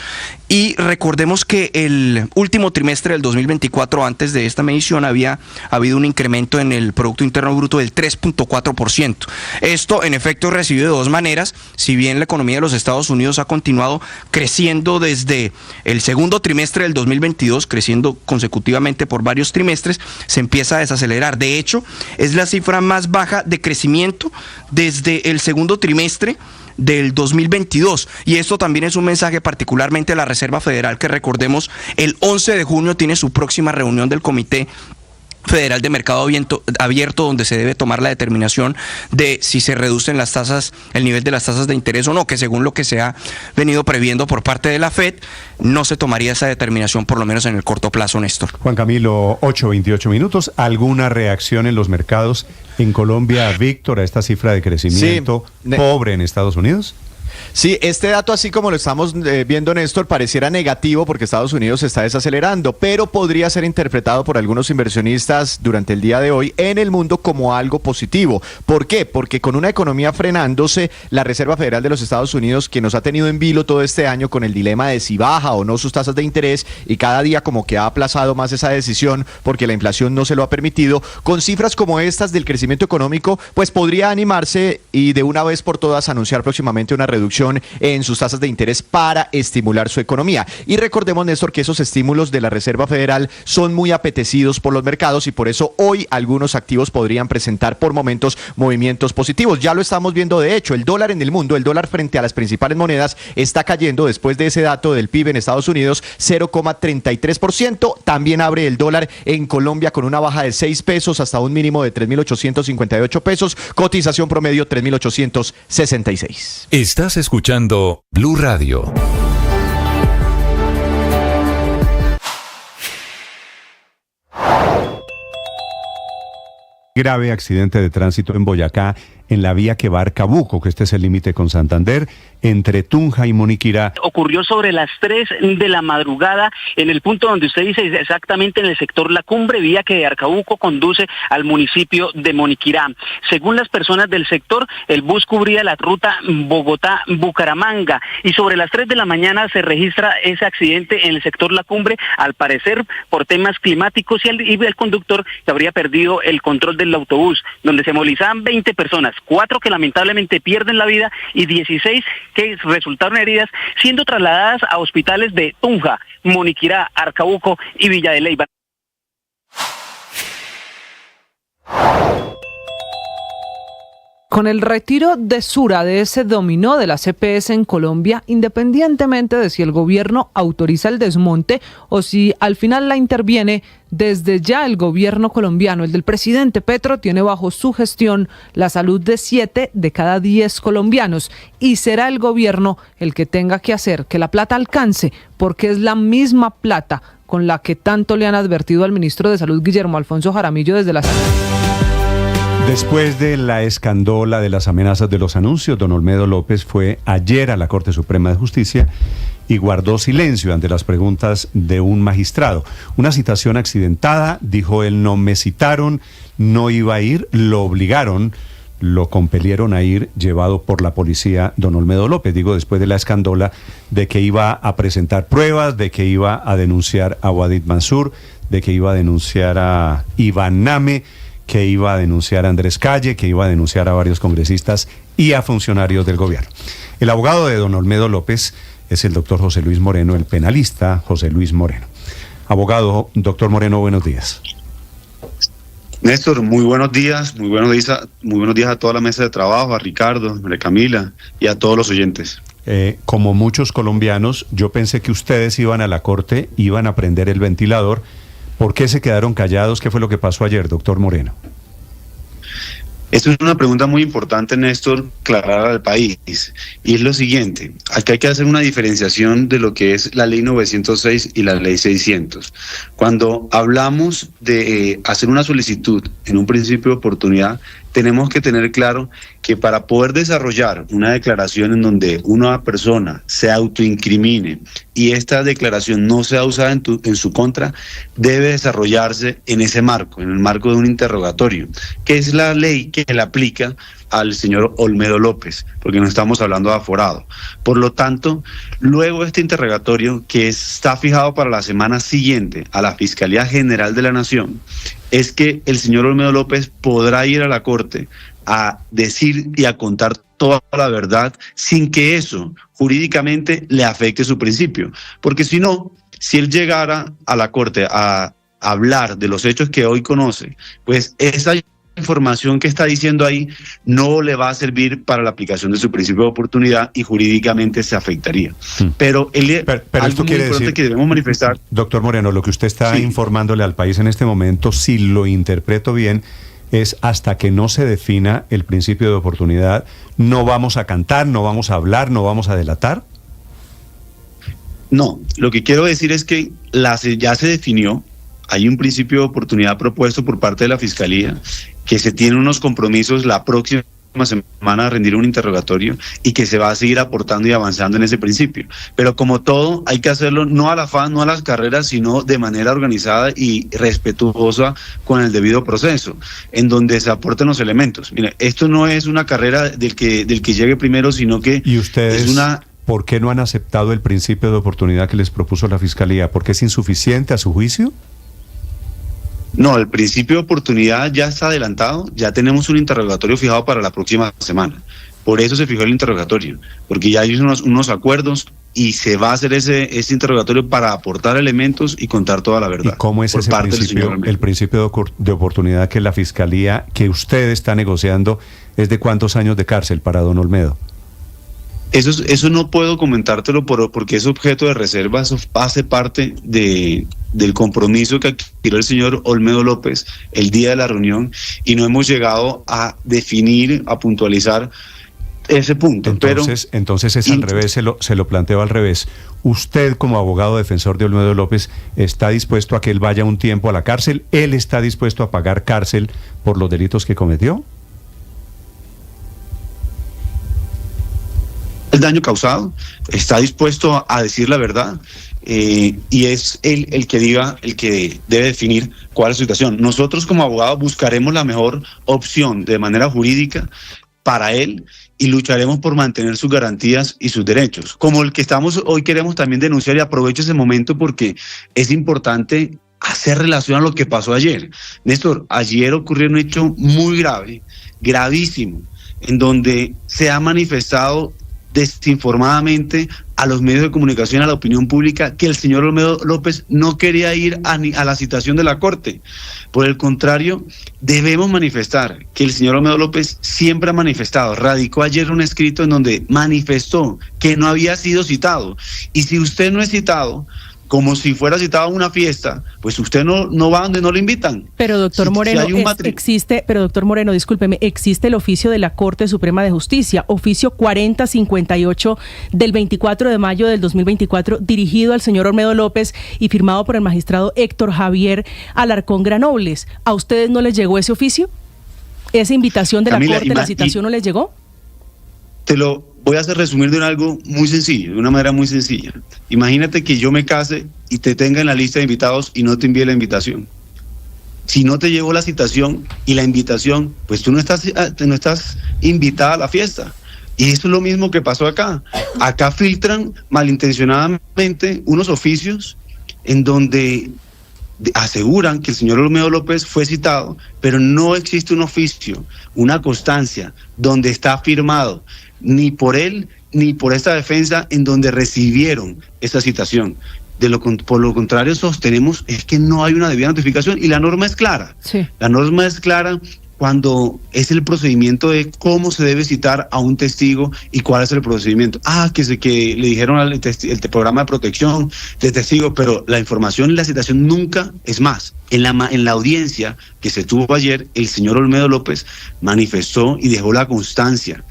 S14: Y recordemos que el último trimestre del 2024, antes de esta medición, había habido un incremento en el Producto Interno Bruto del 3.4%. Esto, en efecto, recibido de dos maneras. Si bien la economía de los Estados Unidos ha continuado creciendo desde el segundo trimestre del 2022, creciendo consecutivamente por varios trimestres, se empieza a desacelerar. De hecho, es la cifra más baja de crecimiento desde el segundo trimestre del 2022, y esto también es un mensaje particularmente a la Reserva Federal, que recordemos el 11 de junio tiene su próxima reunión del Comité Federal de Mercado Abierto, donde se debe tomar la determinación de si se reducen las tasas, el nivel de las tasas de interés o no, que según lo que se ha venido previendo por parte de la FED, no se tomaría esa determinación, por lo menos en el corto plazo, Néstor.
S1: Juan Camilo, 8:28 minutos. ¿Alguna reacción en los mercados en Colombia, Víctor, a esta cifra de crecimiento pobre en Estados Unidos?
S15: Sí, este dato, así como lo estamos viendo, Néstor, pareciera negativo porque Estados Unidos se está desacelerando, pero podría ser interpretado por algunos inversionistas durante el día de hoy en el mundo como algo positivo. ¿Por qué? Porque con una economía frenándose, la Reserva Federal de los Estados Unidos, que nos ha tenido en vilo todo este año con el dilema de si baja o no sus tasas de interés, y cada día como que ha aplazado más esa decisión porque la inflación no se lo ha permitido, con cifras como estas del crecimiento económico, pues podría animarse y de una vez por todas anunciar próximamente una reducción en sus tasas de interés para estimular su economía. Y recordemos, Néstor, que esos estímulos de la Reserva Federal son muy apetecidos por los mercados y por eso hoy algunos activos podrían presentar por momentos movimientos positivos. Ya lo estamos viendo, de hecho, el dólar en el mundo, el dólar frente a las principales monedas está cayendo después de ese dato del PIB en Estados Unidos, 0,33%. También abre el dólar en Colombia con una baja de 6 pesos hasta un mínimo de 3.858 pesos, cotización promedio 3.866.
S16: Estás escuchando Blue Radio.
S1: Grave accidente de tránsito en Boyacá, en la vía que va a Arcabuco, que este es el límite con Santander, entre Tunja y Moniquirá.
S5: Ocurrió sobre las 3 de la madrugada en el punto donde usted dice, exactamente en el sector La Cumbre, vía que de Arcabuco conduce al municipio de Moniquirá. Según las personas del sector, el bus cubría la ruta Bogotá-Bucaramanga y sobre las 3 de la mañana se registra ese accidente en el sector La Cumbre, al parecer por temas climáticos y el conductor que habría perdido el control del autobús, donde se movilizaban 20 personas, 4 que lamentablemente pierden la vida y 16 que resultaron heridas, siendo trasladadas a hospitales de Tunja, Moniquirá, Arcabuco y Villa de Leyva.
S6: Con el retiro de Sura de ese dominó de la CPS en Colombia, independientemente de si el gobierno autoriza el desmonte o si al final la interviene, desde ya el gobierno colombiano, el del presidente Petro, tiene bajo su gestión la salud de 7 de cada 10 colombianos y será el gobierno el que tenga que hacer que la plata alcance, porque es la misma plata con la que tanto le han advertido al ministro de Salud, Guillermo Alfonso Jaramillo, desde la...
S1: Después de la escandola de las amenazas de los anuncios, don Olmedo López fue ayer a la Corte Suprema de Justicia y guardó silencio ante las preguntas de un magistrado. Una citación accidentada, dijo él: no me citaron, no iba a ir, lo obligaron, lo compelieron a ir, llevado por la policía, don Olmedo López. Digo, después de la escandola de que iba a presentar pruebas, de que iba a denunciar a Wadid Mansur, de que iba a denunciar a Iván Name, que iba a denunciar a Andrés Calle, que iba a denunciar a varios congresistas y a funcionarios del gobierno. El abogado de don Olmedo López es el doctor José Luis Moreno, el penalista José Luis Moreno. Abogado, doctor Moreno, buenos días.
S17: Néstor, muy buenos días a toda la mesa de trabajo, a Ricardo, a María Camila y a todos los oyentes.
S1: Como muchos colombianos, yo pensé que ustedes iban a la corte, iban a prender el ventilador. ¿Por qué se quedaron callados? ¿Qué fue lo que pasó ayer, doctor Moreno?
S17: Esto es una pregunta muy importante, Néstor, aclarar al país. Y es lo siguiente: aquí hay que hacer una diferenciación de lo que es la ley 906 y la ley 600. Cuando hablamos de hacer una solicitud en un principio de oportunidad, tenemos que tener claro que para poder desarrollar una declaración en donde una persona se autoincrimine y esta declaración no sea usada en su contra, debe desarrollarse en ese marco, en el marco de un interrogatorio, que es la ley que le aplica al señor Olmedo López, porque no estamos hablando de aforado. Por lo tanto, luego de este interrogatorio, que está fijado para la semana siguiente a la Fiscalía General de la Nación, es que el señor Olmedo López podrá ir a la Corte a decir y a contar toda la verdad sin que eso jurídicamente le afecte su principio. Porque si no, si él llegara a la Corte a hablar de los hechos que hoy conoce, pues esa información que está diciendo ahí no le va a servir para la aplicación de su principio de oportunidad y jurídicamente se afectaría. Pero
S1: algo
S17: esto quiere decir que debemos manifestar.
S1: Doctor Moreno, lo que usted está informándole al país en este momento, si lo interpreto bien, es hasta que no se defina el principio de oportunidad, no vamos a cantar, no vamos a hablar, no vamos a delatar.
S17: No, lo que quiero decir es que ya se definió. Hay un principio de oportunidad propuesto por parte de la Fiscalía, que se tienen unos compromisos la próxima semana a rendir un interrogatorio y que se va a seguir aportando y avanzando en ese principio. Pero como todo, hay que hacerlo no al afán, no a las carreras, sino de manera organizada y respetuosa con el debido proceso, en donde se aporten los elementos. Mire, esto no es una carrera del que llegue primero, sino que
S1: ¿y ustedes
S17: es una...
S1: por qué no han aceptado el principio de oportunidad que les propuso la Fiscalía? ¿Porque es insuficiente a su juicio?
S17: No, el principio de oportunidad ya está adelantado, ya tenemos un interrogatorio fijado para la próxima semana. Por eso se fijó el interrogatorio, porque ya hay unos acuerdos y se va a hacer ese interrogatorio para aportar elementos y contar toda la verdad.
S1: ¿Y cómo es ese principio, el principio de oportunidad que la Fiscalía, que usted está negociando, es de cuántos años de cárcel para don Olmedo?
S17: Eso no puedo comentártelo porque es objeto de reserva, eso hace parte del compromiso que adquirió el señor Olmedo López el día de la reunión y no hemos llegado a definir, a puntualizar ese punto.
S1: Entonces es al revés, se lo planteo al revés. ¿Usted como abogado defensor de Olmedo López está dispuesto a que él vaya un tiempo a la cárcel? ¿Él está dispuesto a pagar cárcel por los delitos que cometió?
S17: El daño causado, está dispuesto a decir la verdad y es el que debe definir cuál es la situación. Nosotros como abogados buscaremos la mejor opción de manera jurídica para él y lucharemos por mantener sus garantías y sus derechos. Como el que hoy queremos también denunciar, y aprovecho ese momento porque es importante hacer relación a lo que pasó ayer. Néstor, ayer ocurrió un hecho muy grave, gravísimo, en donde se ha manifestado desinformadamente a los medios de comunicación, a la opinión pública, que el señor Olmedo López no quería ir a la citación de la Corte. Por el contrario, debemos manifestar que el señor Olmedo López siempre ha manifestado, radicó ayer un escrito en donde manifestó que no había sido citado. Y si usted no es citado, como si fuera citado a una fiesta, pues usted no va donde no le invitan.
S4: Pero doctor Moreno, discúlpeme, existe el oficio de la Corte Suprema de Justicia, oficio 4058 del 24 de mayo del 2024, dirigido al señor Olmedo López y firmado por el magistrado Héctor Javier Alarcón Granobles. ¿A ustedes no les llegó ese oficio? ¿Esa invitación de Camila, la Corte, la citación no les llegó?
S17: Te lo voy a hacer resumir de algo muy sencillo, de una manera muy sencilla. Imagínate que yo me case y te tenga en la lista de invitados y no te envíe la invitación. Si no te llegó la citación y la invitación, pues tú no estás invitada a la fiesta. Y eso es lo mismo que pasó acá. Acá filtran malintencionadamente unos oficios en donde aseguran que el señor Olmedo López fue citado, pero no existe un oficio, una constancia donde está firmado ni por él ni por esta defensa en donde recibieron esa citación. Por lo contrario, sostenemos es que no hay una debida notificación y la norma es clara. Sí. La norma es clara cuando es el procedimiento de cómo se debe citar a un testigo y cuál es el procedimiento. Que le dijeron el programa de protección de testigo, pero la información y la citación nunca es más. En la audiencia que se tuvo ayer, el señor Olmedo López manifestó y dejó la constancia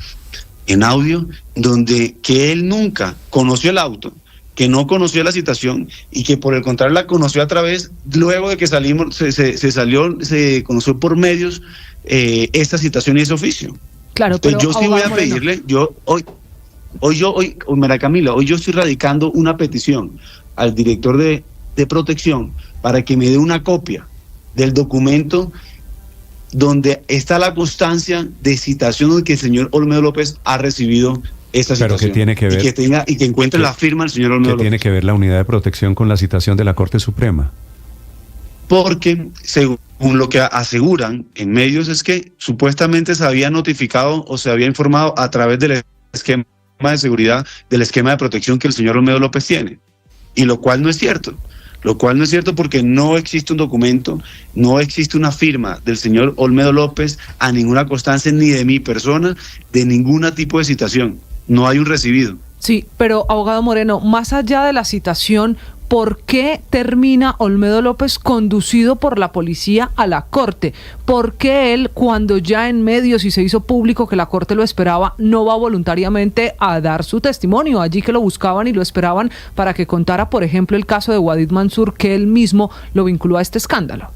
S17: en audio donde que él nunca conoció el auto, que no conoció la citación y que por el contrario la conoció a través, luego de que salimos, se conoció por medios esta citación y ese oficio.
S4: Claro,
S17: entonces, yo sí voy a pedirle, María Camila, hoy yo estoy radicando una petición al director de protección para que me dé una copia del documento donde está la constancia de citación de que el señor Olmedo López ha recibido esta citación.
S1: Pero que tiene que ver
S17: y que encuentre la firma del señor Olmedo López.
S1: ¿Qué tiene que ver la unidad de protección con la citación de la Corte Suprema?
S17: Porque según lo que aseguran en medios es que supuestamente se había notificado o se había informado a través del esquema de seguridad, del esquema de protección que el señor Olmedo López tiene, y lo cual no es cierto. Lo cual no es cierto porque no existe un documento, no existe una firma del señor Olmedo López a ninguna constancia ni de mi persona, de ningún tipo de citación. No hay un recibido.
S6: Sí, pero abogado Moreno, más allá de la citación, ¿por qué termina Olmedo López conducido por la policía a la Corte? ¿Por qué él, cuando ya en medios y se hizo público que la Corte lo esperaba, no va voluntariamente a dar su testimonio allí que lo buscaban y lo esperaban para que contara, por ejemplo, el caso de Wadid Mansur, que él mismo lo vinculó a este escándalo?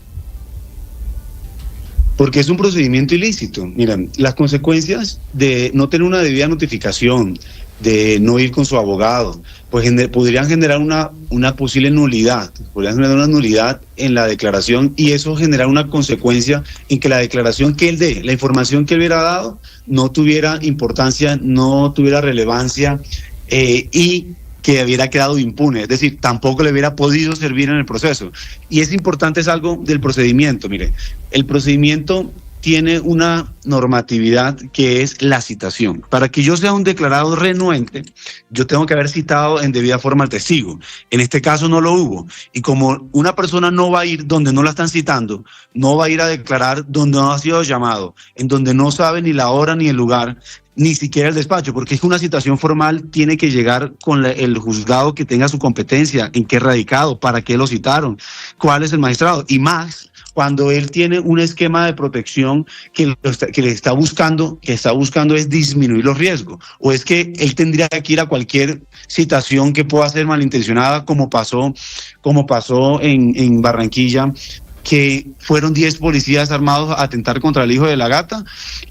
S17: Porque es un procedimiento ilícito. Miren, las consecuencias de no tener una debida notificación, de no ir con su abogado, pues podrían generar una posible nulidad, podrían generar una nulidad en la declaración y eso generar una consecuencia en que la declaración que él dé, la información que él hubiera dado, no tuviera importancia, no tuviera relevancia y que hubiera quedado impune, es decir, tampoco le hubiera podido servir en el proceso. Y es importante, es algo del procedimiento, mire, el procedimiento tiene una normatividad que es la citación. Para que yo sea un declarado renuente, yo tengo que haber citado en debida forma al testigo. En este caso no lo hubo. Y como una persona no va a ir donde no la están citando, no va a ir a declarar donde no ha sido llamado, en donde no sabe ni la hora ni el lugar, ni siquiera el despacho, porque es que una citación formal tiene que llegar con el juzgado que tenga su competencia, en qué es radicado, para qué lo citaron, cuál es el magistrado, y más cuando él tiene un esquema de protección que le está buscando, es disminuir los riesgos, o es que él tendría que ir a cualquier citación que pueda ser malintencionada, como pasó en Barranquilla, que fueron 10 policías armados a atentar contra el hijo de la gata.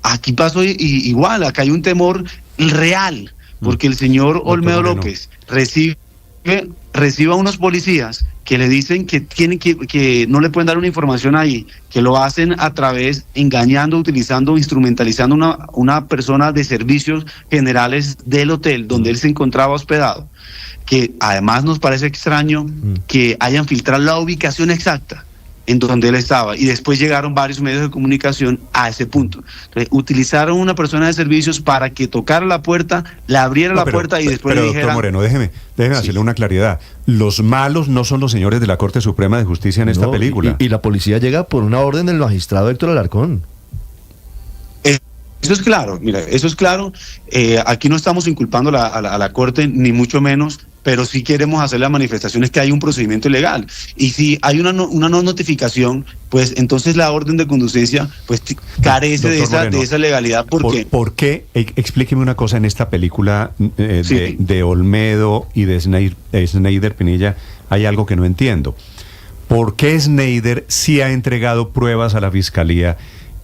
S17: Aquí pasó igual, acá hay un temor real, porque el señor Olmedo López recibe a unos policías que le dicen que no le pueden dar una información ahí, que lo hacen a través, engañando, utilizando, instrumentalizando una persona de servicios generales del hotel donde él se encontraba hospedado, que además nos parece extraño que hayan filtrado la ubicación exacta en donde él estaba, y después llegaron varios medios de comunicación a ese punto. Entonces, utilizaron una persona de servicios para que tocara la puerta, le abriera la puerta y después le dijera...
S1: Doctor Moreno, déjeme hacerle una claridad. Los malos no son los señores de la Corte Suprema de Justicia en esta película.
S8: Y la policía llega por una orden del magistrado Héctor Alarcón.
S17: Eso es claro, mira, eso es claro. Aquí no estamos inculpando a la Corte, ni mucho menos, pero sí queremos hacer las manifestaciones que hay un procedimiento legal. Y si hay una no notificación, pues entonces la orden de conducencia pues carece de esa legalidad.
S1: ¿Por qué? Explíqueme una cosa en esta película de Olmedo y de Snyder Pinilla. Hay algo que no entiendo. ¿Por qué Snyder sí ha entregado pruebas a la Fiscalía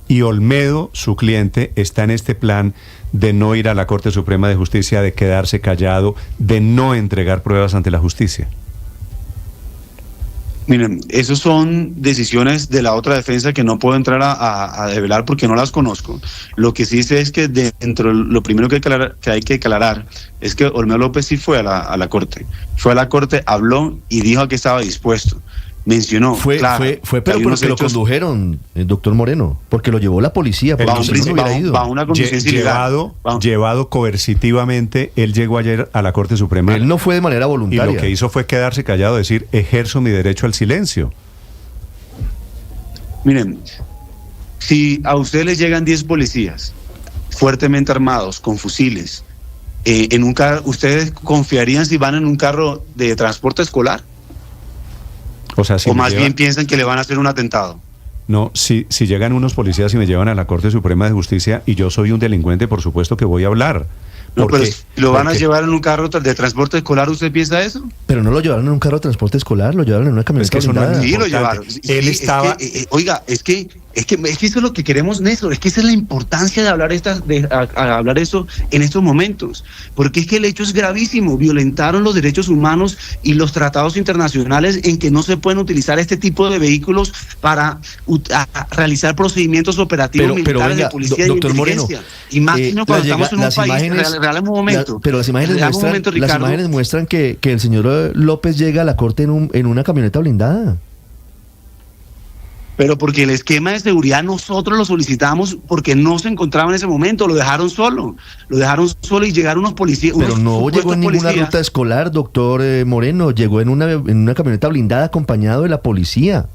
S1: y Olmedo, su cliente, está en este plan de no ir a la Corte Suprema de Justicia, de quedarse callado, de no entregar pruebas ante la justicia?
S17: Miren, esas son decisiones de la otra defensa que no puedo entrar a develar porque no las conozco. Lo que sí sé es que lo primero que hay que aclarar es que Olmedo López sí fue a la Corte. Fue a la Corte, habló y dijo que estaba dispuesto. Mencionó,
S8: fue pero porque lo condujeron, doctor Moreno, porque lo llevó la policía.
S17: Bajo una conducción
S1: llevado coercitivamente, él llegó ayer a la Corte Suprema.
S8: Él no fue de manera voluntaria.
S1: Y lo que hizo fue quedarse callado, decir, ejerzo mi derecho al silencio.
S17: Miren, si a ustedes les llegan 10 policías fuertemente armados, con fusiles, en un carro, ¿ustedes confiarían si van en un carro de transporte escolar? O más bien piensan que le van a hacer un atentado.
S1: No, si llegan unos policías y me llevan a la Corte Suprema de Justicia y yo soy un delincuente, por supuesto que voy a hablar.
S17: No, pero si lo van a llevar en un carro de transporte escolar, ¿usted piensa eso?
S8: Pero no lo llevaron en un carro de transporte escolar, lo llevaron en una camioneta blindada.
S17: Sí, lo llevaron.
S1: Él estaba...
S17: Es que eso es lo que queremos, Néstor, es que esa es la importancia de hablar hablar eso en estos momentos, porque es que el hecho es gravísimo. Violentaron los derechos humanos y los tratados internacionales en que no se pueden utilizar este tipo de vehículos para realizar procedimientos operativos militares de policía y de inteligencia. Y más cuando estamos en un país real momento.
S8: Pero las imágenes muestran que el señor López llega a la Corte en una camioneta blindada.
S17: Pero porque el esquema de seguridad nosotros lo solicitamos porque no se encontraba en ese momento, lo dejaron solo y llegaron unos policías.
S8: Pero no llegó en ninguna ruta escolar, doctor Moreno, llegó en una camioneta blindada acompañado de la policía.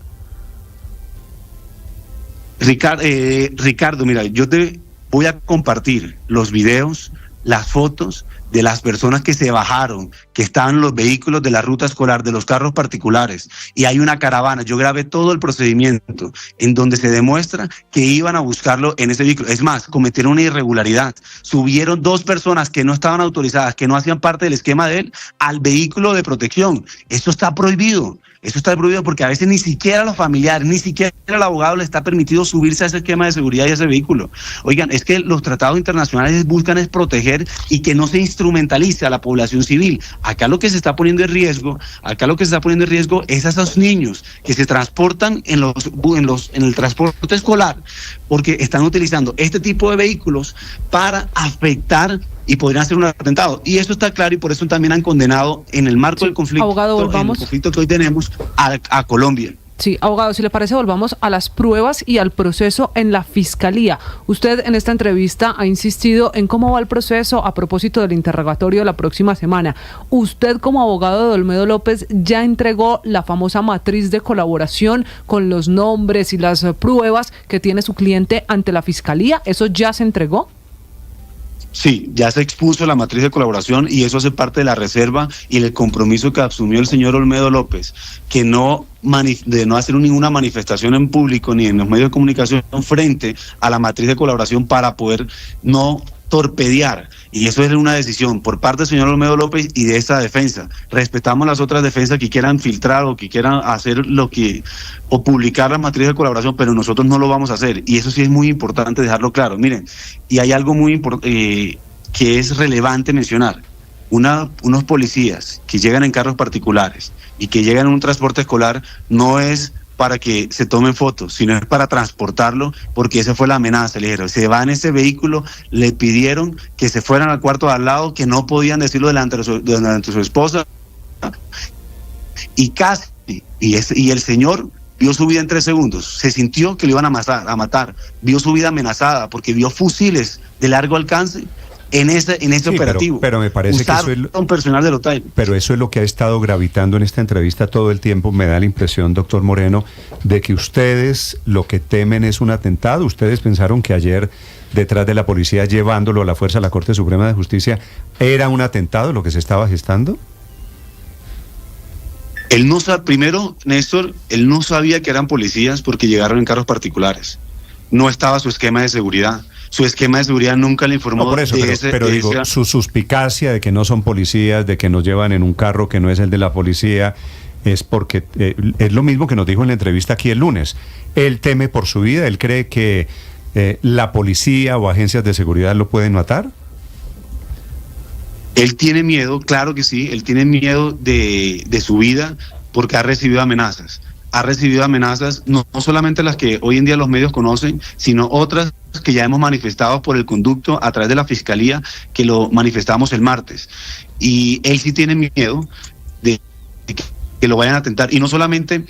S17: Ricardo, mira, yo te voy a compartir los videos, las fotos de las personas que se bajaron, que estaban en los vehículos de la ruta escolar, de los carros particulares, y hay una caravana. Yo grabé todo el procedimiento en donde se demuestra que iban a buscarlo en ese vehículo. Es más, cometieron una irregularidad. Subieron 2 personas que no estaban autorizadas, que no hacían parte del esquema de él, al vehículo de protección. Eso está prohibido. Eso está prohibido porque a veces ni siquiera los familiares, ni siquiera el abogado le está permitido subirse a ese esquema de seguridad y a ese vehículo. Oigan, es que los tratados internacionales buscan es proteger y que no se instrumentalice a la población civil. Acá lo que se está poniendo en riesgo, es a esos niños que se transportan en el transporte escolar, porque están utilizando este tipo de vehículos para afectar y podrían hacer un atentado. Y eso está claro y por eso también han condenado en el marco del conflicto,
S6: abogado,
S17: en el conflicto que hoy tenemos a Colombia.
S6: Sí, abogado, si le parece, volvamos a las pruebas y al proceso en la Fiscalía. Usted en esta entrevista ha insistido en cómo va el proceso a propósito del interrogatorio de la próxima semana. Usted, como abogado de Olmedo López, ya entregó la famosa matriz de colaboración con los nombres y las pruebas que tiene su cliente ante la Fiscalía. ¿Eso ya se entregó?
S17: Sí, ya se expuso la matriz de colaboración y eso hace parte de la reserva y el compromiso que asumió el señor Olmedo López, que de no hacer ninguna manifestación en público ni en los medios de comunicación frente a la matriz de colaboración para poder no torpedear. Y eso es una decisión por parte del señor Olmedo López y de esta defensa. Respetamos las otras defensas que quieran filtrar o que quieran hacer o publicar la matriz de colaboración, pero nosotros no lo vamos a hacer. Y eso sí es muy importante dejarlo claro. Miren, y hay algo muy importante que es relevante mencionar. Unos policías que llegan en carros particulares y que llegan en un transporte escolar no es para que se tomen fotos, sino es para transportarlo, porque esa fue la amenaza. Le dijeron, se va en ese vehículo, le pidieron que se fueran al cuarto de al lado, que no podían decirlo delante de su esposa, y casi, y el señor vio su vida en 3 segundos, se sintió que lo iban a matar, vio su vida amenazada, porque vio fusiles de largo alcance en ese operativo.
S1: Pero me parece que eso es
S17: un personal de Lotay.
S1: Pero eso es lo que ha estado gravitando en esta entrevista todo el tiempo. Me da la impresión, doctor Moreno, de que ustedes lo que temen es un atentado. Ustedes pensaron que ayer, detrás de la policía llevándolo a la fuerza a la Corte Suprema de Justicia, ¿era un atentado lo que se estaba gestando?
S17: Él no sabe, primero, Néstor, él no sabía que eran policías porque llegaron en carros particulares. No estaba su esquema de seguridad. Su esquema de seguridad nunca le informó.
S1: No, por eso, pero digo, su suspicacia de que no son policías, de que nos llevan en un carro que no es el de la policía, es porque es lo mismo que nos dijo en la entrevista aquí el lunes. Él teme por su vida, él cree que la policía o agencias de seguridad lo pueden matar.
S17: Él tiene miedo, claro que sí, él tiene miedo de su vida porque ha recibido amenazas. Ha recibido amenazas, no solamente las que hoy en día los medios conocen, sino otras que ya hemos manifestado por el conducto a través de la Fiscalía, que lo manifestamos el martes. Y él sí tiene miedo de que lo vayan a atentar. Y no solamente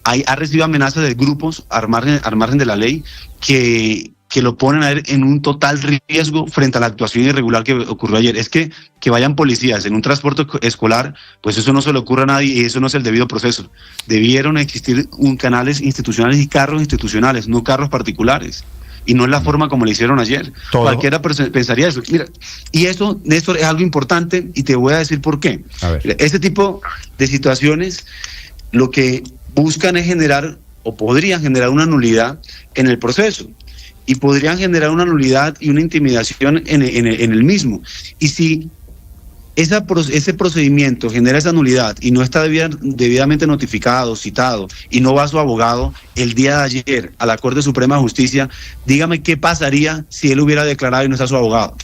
S17: ha recibido amenazas de grupos al margen de la ley que lo ponen a él en un total riesgo frente a la actuación irregular que ocurrió ayer. Es que vayan policías en un transporte escolar, pues eso no se le ocurre a nadie y eso no es el debido proceso. Debieron existir canales institucionales y carros institucionales, no carros particulares. Y no es la forma como le hicieron ayer. ¿Todo? Cualquiera pensaría eso. Mira, y eso, Néstor, es algo importante y te voy a decir por qué. Este tipo de situaciones lo que buscan es generar o podrían generar una nulidad en el proceso. Y podrían generar una nulidad y una intimidación en el mismo. Y si ese procedimiento genera esa nulidad y no está debidamente notificado, citado, y no va a su abogado el día de ayer a la Corte Suprema de Justicia, dígame qué pasaría si él hubiera declarado y no está su abogado.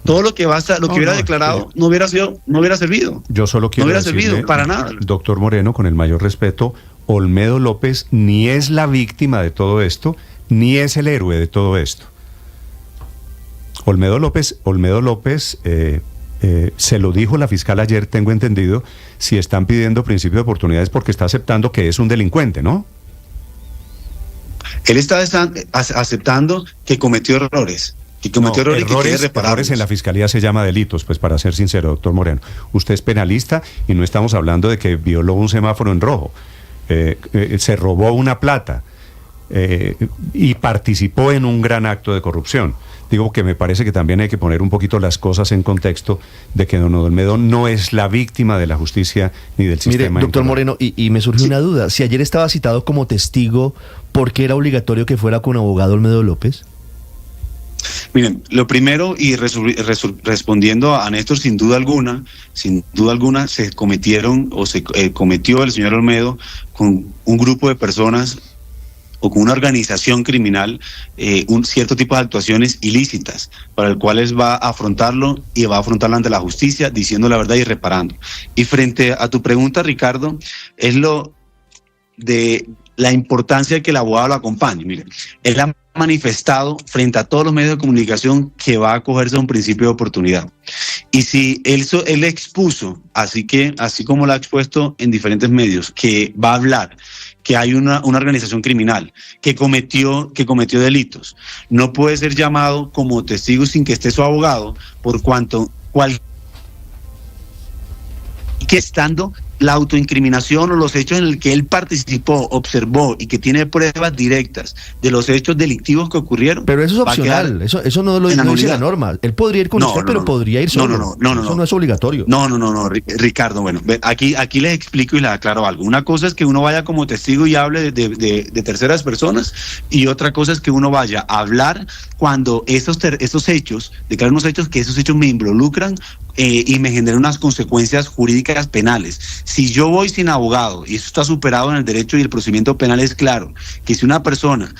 S17: Todo lo que hubiera declarado no hubiera servido.
S1: Yo solo quiero
S17: servido para nada.
S1: Doctor Moreno, con el mayor respeto, Olmedo López ni es la víctima de todo esto, ni es el héroe de todo esto. Olmedo López se lo dijo la fiscal ayer, tengo entendido, si están pidiendo principio de oportunidades porque está aceptando que es un delincuente, ¿no?
S17: Él está aceptando que cometió errores.
S1: Errores en la fiscalía se llama delitos, pues para ser sincero, doctor Moreno. Usted es penalista y no estamos hablando de que violó un semáforo en rojo, se robó una plata. Y participó en un gran acto de corrupción. Digo que me parece que también hay que poner un poquito las cosas en contexto de que don Olmedo no es la víctima de la justicia ni del sistema.
S8: Mire, doctor Moreno, y me surge una duda. Si ayer estaba citado como testigo, ¿por qué era obligatorio que fuera con abogado Olmedo López?
S17: Miren, lo primero, y respondiendo a Néstor, sin duda alguna, se cometió el señor Olmedo con un grupo de personas o con una organización criminal un cierto tipo de actuaciones ilícitas, para el cual va a afrontarlo y va a afrontarlo ante la justicia, diciendo la verdad y reparando. Y frente a tu pregunta, Ricardo, es lo de la importancia de que el abogado lo acompañe. Mire, él ha manifestado frente a todos los medios de comunicación que va a acogerse a un principio de oportunidad. Y si él expuso, así como lo ha expuesto en diferentes medios, que va a hablar que hay una organización criminal que cometió delitos, no puede ser llamado como testigo sin que esté su abogado, por cuanto que estando la autoincriminación o los hechos en el que él participó, observó y que tiene pruebas directas de los hechos delictivos que ocurrieron.
S8: Pero eso es opcional, eso no lo dice la norma. Él podría ir con usted, pero podría ir solo. Eso no es obligatorio.
S17: No, Ricardo, bueno, aquí les explico y les aclaro algo. Una cosa es que uno vaya como testigo y hable de terceras personas, y otra cosa es que uno vaya a hablar cuando esos hechos, declarar unos hechos que esos hechos me involucran y me generan unas consecuencias jurídicas penales. Si yo voy sin abogado, y eso está superado en el derecho y el procedimiento penal, es claro que si una persona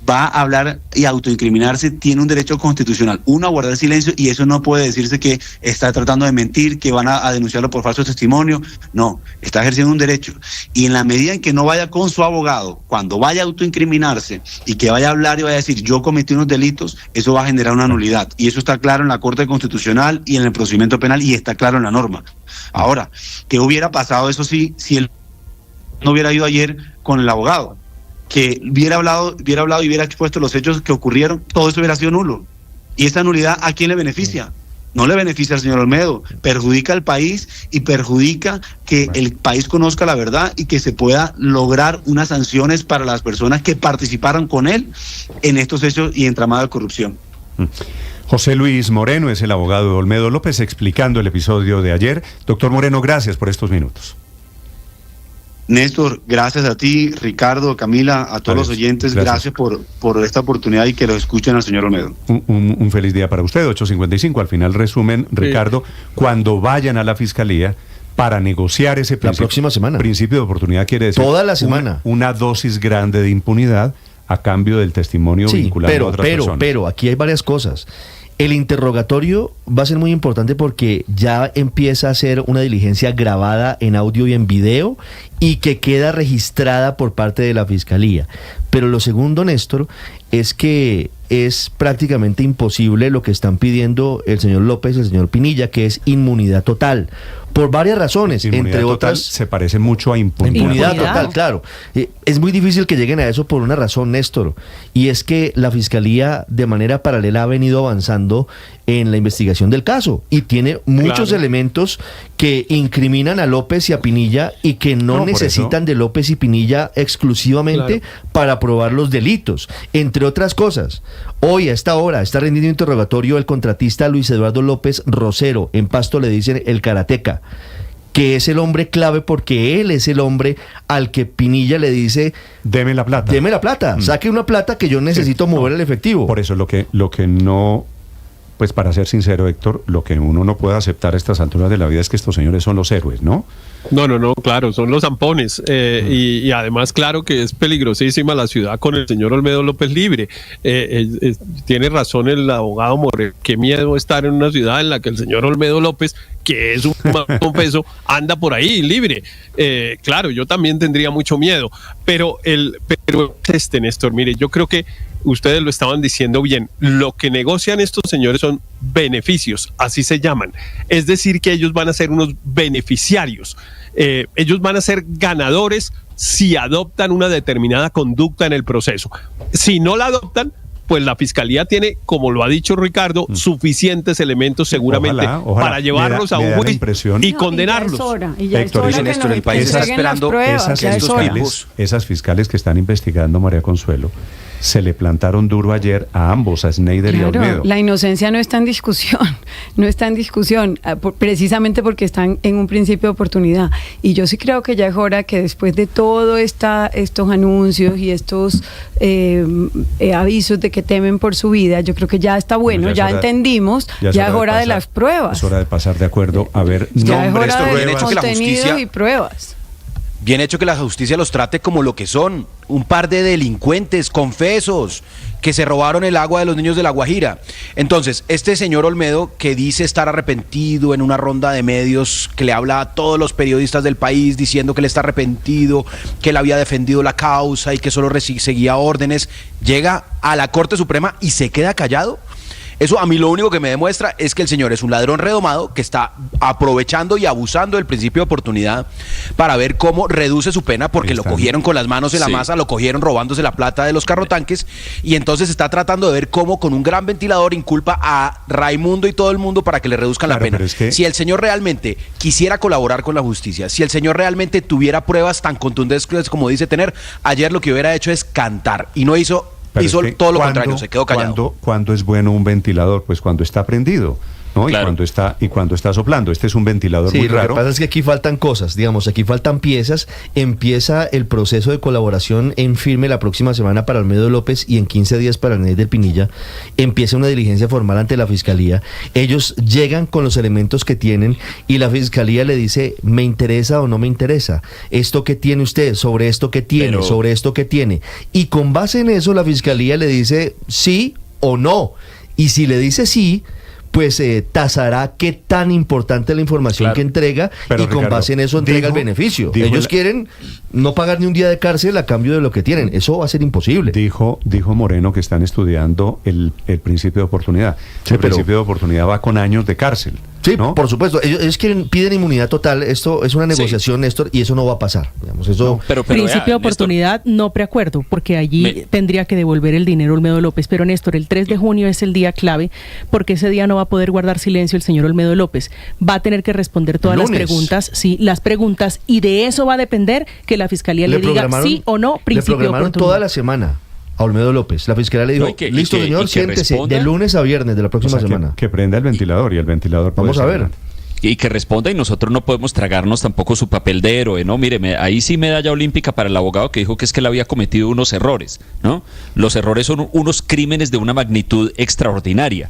S17: va a hablar y autoincriminarse, tiene un derecho constitucional, uno, a guardar silencio, y eso no puede decirse que está tratando de mentir, que van a denunciarlo por falso testimonio. No, está ejerciendo un derecho. Y en la medida en que no vaya con su abogado, cuando vaya a autoincriminarse y que vaya a hablar y vaya a decir yo cometí unos delitos, eso va a generar una nulidad. Y eso está claro en la Corte Constitucional y en el procedimiento penal, y está claro en la norma. Ahora, ¿qué hubiera pasado, eso sí, si él no hubiera ido ayer con el abogado? Que hubiera hablado y hubiera expuesto los hechos que ocurrieron, todo eso hubiera sido nulo. ¿Y esa nulidad a quién le beneficia? No le beneficia al señor Olmedo, perjudica al país y perjudica que el país conozca la verdad y que se pueda lograr unas sanciones para las personas que participaron con él en estos hechos y entramado de corrupción.
S1: José Luis Moreno es el abogado de Olmedo López explicando el episodio de ayer. Doctor Moreno, gracias por estos minutos.
S17: Néstor, gracias a ti, Ricardo, Camila, a todos los oyentes, gracias por esta oportunidad y que lo escuchen al señor Olmedo.
S1: Un feliz día para usted, 8:55. Al final resumen, Ricardo, cuando vayan a la Fiscalía para negociar ese principio,
S8: la próxima semana.
S1: Principio de oportunidad quiere decir
S8: toda la semana.
S1: Una dosis grande de impunidad a cambio del testimonio vinculado a otras personas.
S8: Pero aquí hay varias cosas. El interrogatorio va a ser muy importante porque ya empieza a ser una diligencia grabada en audio y en video y que queda registrada por parte de la Fiscalía. Pero lo segundo, Néstor, es que es prácticamente imposible lo que están pidiendo el señor López y el señor Pinilla, que es inmunidad total. Por varias razones, entre otras...
S1: Se parece mucho a impunidad.
S8: Impunidad total, claro. Es muy difícil que lleguen a eso por una razón, Néstor, y es que la Fiscalía de manera paralela ha venido avanzando en la investigación del caso y tiene muchos elementos que incriminan a López y a Pinilla y que no necesitan de López y Pinilla exclusivamente para probar los delitos, entre otras cosas. Hoy a esta hora está rendiendo interrogatorio el contratista Luis Eduardo López Rosero, en Pasto le dicen el karateca, que es el hombre clave porque él es el hombre al que Pinilla le dice
S1: deme la plata,
S8: saque una plata que yo necesito mover el efectivo.
S1: Por eso lo que no, pues para ser sincero, Héctor, lo que uno no puede aceptar a estas alturas de la vida es que estos señores son los héroes, ¿no?
S10: No, claro, son los zampones y además claro que es peligrosísima la ciudad con el señor Olmedo López libre. Tiene razón el abogado Moreno, qué miedo estar en una ciudad en la que el señor Olmedo López, que es un confeso, anda por ahí libre. Claro, yo también tendría mucho miedo, pero Néstor, mire, yo creo que ustedes lo estaban diciendo bien, lo que negocian estos señores son beneficios, así se llaman, es decir que ellos van a ser unos beneficiarios, ellos van a ser ganadores si adoptan una determinada conducta en el proceso. Si no la adoptan, pues la Fiscalía tiene, como lo ha dicho Ricardo, suficientes elementos seguramente para llevarlos a un juicio y condenarlos.
S1: Héctor,
S11: el país está esperando
S1: esas fiscales que están investigando, María Consuelo, se le plantaron duro ayer a ambos, a Schneider y a Olmedo.
S18: La inocencia no está en discusión, precisamente porque están en un principio de oportunidad. Y yo sí creo que ya es hora que después de todo estos anuncios y estos avisos de que temen por su vida, yo creo que ya está bueno, ya entendimos, ya es hora de las pruebas.
S1: Es hora de pasar de acuerdo a ver
S18: ya nombres, es hora de contenidos y pruebas.
S11: bien hecho que la justicia los trate como lo que son, un par de delincuentes confesos que se robaron el agua de los niños de La Guajira. Entonces, este señor Olmedo, que dice estar arrepentido en una ronda de medios, que le habla a todos los periodistas del país diciendo que él está arrepentido, que él había defendido la causa y que solo seguía órdenes, llega a la Corte Suprema y se queda callado. Eso a mí lo único que me demuestra es que el señor es un ladrón redomado que está aprovechando y abusando del principio de oportunidad para ver cómo reduce su pena, porque lo cogieron con las manos en la masa, lo cogieron robándose la plata de los carrotanques, y entonces está tratando de ver cómo con un gran ventilador inculpa a Raimundo y todo el mundo para que le reduzcan la pena. Si el señor realmente quisiera colaborar con la justicia, si el señor realmente tuviera pruebas tan contundentes como dice tener, ayer lo que hubiera hecho es cantar, y no hizo todo lo contrario, se quedó callado.
S1: ¿Cuándo es bueno un ventilador? Pues cuando está prendido, ¿no?
S8: Claro.
S1: Y cuando está soplando. Este es un ventilador muy raro.
S8: Lo que pasa es que aquí faltan cosas, digamos, aquí faltan piezas. Empieza el proceso de colaboración en firme la próxima semana para Olmedo López y en 15 días para Neider Pinilla. Empieza una diligencia formal ante la Fiscalía. Ellos llegan con los elementos que tienen y la Fiscalía le dice, ¿me interesa o no me interesa? ¿Esto que tiene usted? ¿Sobre esto que tiene? ¿Sobre esto que tiene? Y con base en eso la Fiscalía le dice sí o no. Y si le dice sí, pues tasará qué tan importante es la información que entrega, y con base en eso entrega el beneficio. Ellos quieren no pagar ni un día de cárcel a cambio de lo que tienen. Eso va a ser imposible.
S1: Dijo Moreno que están estudiando el principio de oportunidad. El principio de oportunidad va con años de cárcel.
S8: Sí, ¿no? Por supuesto. Ellos piden inmunidad total. Esto es una negociación, Néstor, y eso no va a pasar. Digamos, eso.
S4: Principio de oportunidad, no preacuerdo, porque allí tendría que devolver el dinero Olmedo López. Pero Néstor, el 3 de junio es el día clave, porque ese día no va a poder guardar silencio el señor Olmedo López. Va a tener que responder todas las preguntas, y de eso va a depender que la Fiscalía le diga sí o no principio de oportunidad.
S8: Toda la semana a Olmedo López. La Fiscalía le dijo, listo señor, siéntese, de lunes a viernes de la próxima semana.
S1: Que prenda el ventilador, y el ventilador
S8: vamos a ver.
S19: Y que responda, y nosotros no podemos tragarnos tampoco su papel de héroe, ¿no? Mire, ahí sí medalla olímpica para el abogado que dijo que es que él había cometido unos errores, ¿no? Los errores son unos crímenes de una magnitud extraordinaria,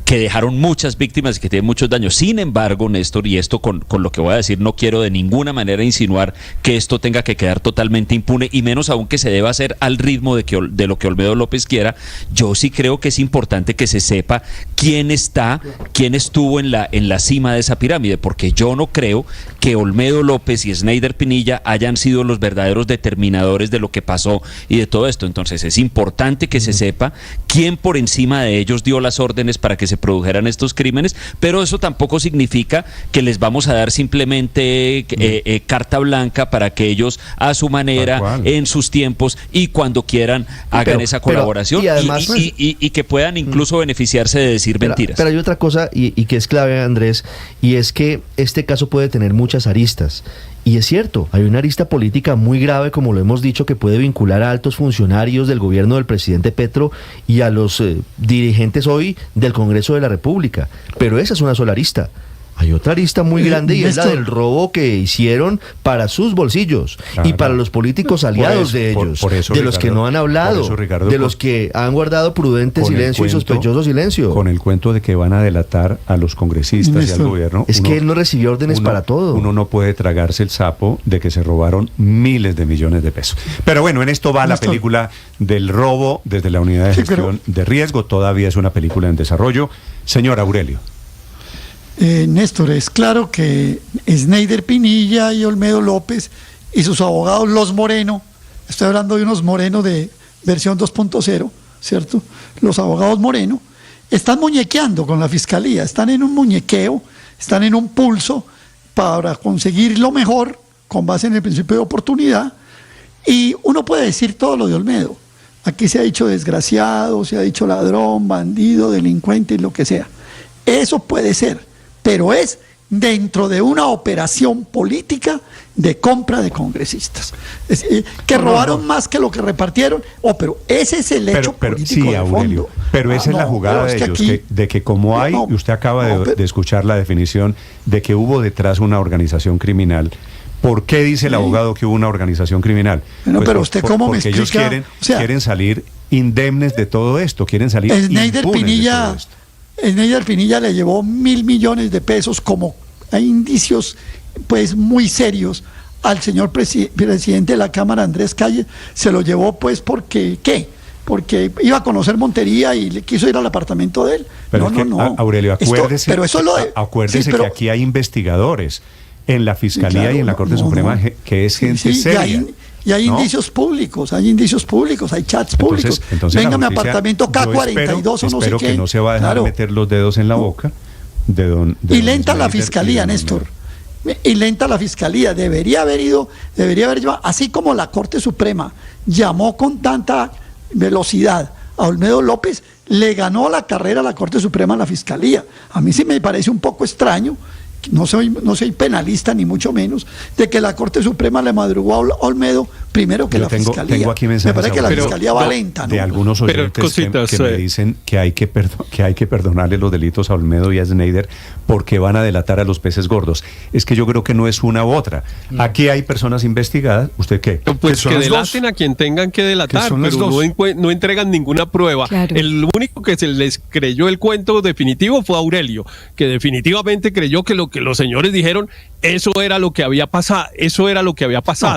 S19: que dejaron muchas víctimas y que tienen muchos daños. Sin embargo, Néstor, y esto con lo que voy a decir, no quiero de ninguna manera insinuar que esto tenga que quedar totalmente impune, y menos aún que se deba hacer al ritmo de lo que Olmedo López quiera. Yo sí creo que es importante que se sepa quién estuvo en la cima de esa pirámide, porque yo no creo que Olmedo López y Neider Pinilla hayan sido los verdaderos determinadores de lo que pasó y de todo esto. Entonces es importante que se sepa quién por encima de ellos dio las órdenes para que se produjeran estos crímenes, pero eso tampoco significa que les vamos a dar simplemente carta blanca para que ellos a su manera, en sus tiempos y cuando quieran hagan esa colaboración, y además, y que puedan incluso beneficiarse de decir mentiras.
S8: Pero hay otra cosa y que es clave, Andrés, y es que este caso puede tener muchas aristas. Y es cierto, hay una arista política muy grave, como lo hemos dicho, que puede vincular a altos funcionarios del gobierno del presidente Petro y a los dirigentes hoy del Congreso de la República. Pero esa es una sola arista. Hay otra arista muy grande, y es la del robo que hicieron para sus bolsillos, y para los políticos aliados de ellos, de los que no han hablado, de los que han guardado prudente silencio y sospechoso silencio.
S1: Con el cuento de que van a delatar a los congresistas y al gobierno.
S8: Es que él no recibió órdenes para todo.
S1: Uno no puede tragarse el sapo de que se robaron miles de millones de pesos. Pero bueno, en esto va la película del robo desde la unidad de gestión de riesgo. Todavía es una película en desarrollo. Señor Aurelio.
S12: Néstor, es claro que Neider Pinilla y Olmedo López y sus abogados, los Moreno, estoy hablando de unos Moreno de versión 2.0, ¿cierto? Los abogados Moreno están muñequeando con la Fiscalía, están en un muñequeo, están en un pulso para conseguir lo mejor con base en el principio de oportunidad, y uno puede decir todo lo de Olmedo. Aquí se ha dicho desgraciado, se ha dicho ladrón, bandido, delincuente y lo que sea. Eso puede ser, pero es dentro de una operación política de compra de congresistas. Que robaron más que lo que repartieron, pero ese es el hecho político de fondo.
S1: Pero esa es la jugada de ellos, de que como hay, usted acaba de escuchar la definición de que hubo detrás una organización criminal. ¿Por qué dice el abogado que hubo una organización criminal?
S12: Bueno, pero usted cómo me explica.
S1: Porque ellos quieren salir indemnes de todo esto, quieren salir impunes de todo esto.
S12: Neider Pinilla le llevó 1.000 millones de pesos, como hay indicios pues muy serios al señor presidente de la Cámara, Andrés Calle, se lo llevó pues porque iba a conocer Montería y le quiso ir al apartamento de él.
S1: Pero no. Aurelio, acuérdese,
S12: acuérdese
S1: que aquí hay investigadores en la Fiscalía y en la Corte Suprema que es gente seria.
S12: Y hay indicios públicos, hay chats públicos.
S1: Entonces
S12: venga a mi apartamento K42 o no sé qué.
S1: Que no se va a dejar meter los dedos en la boca de don
S12: y lenta la Fiscalía, Néstor. Y lenta la Fiscalía. Debería haber llevado, así como la Corte Suprema llamó con tanta velocidad a Olmedo López, le ganó la carrera a la Corte Suprema a la Fiscalía. A mí sí me parece un poco extraño, no soy penalista ni mucho menos, de que la Corte Suprema le madrugó a Olmedo primero que la Fiscalía.
S1: Tengo aquí mensajes,
S12: me parece que la Fiscalía va lenta, ¿no?
S1: De algunos oyentes que me dicen que hay que perdonarle los delitos a Olmedo y a Schneider porque van a delatar a los peces gordos. Es que yo creo que no es una u otra. Aquí hay personas investigadas. ¿Usted qué?
S10: Pues que delaten a quien tengan que delatar, pero no entregan ninguna prueba. Claro. El único que se les creyó el cuento definitivo fue Aurelio, que definitivamente creyó que lo que los señores dijeron, eso era lo que había pasado.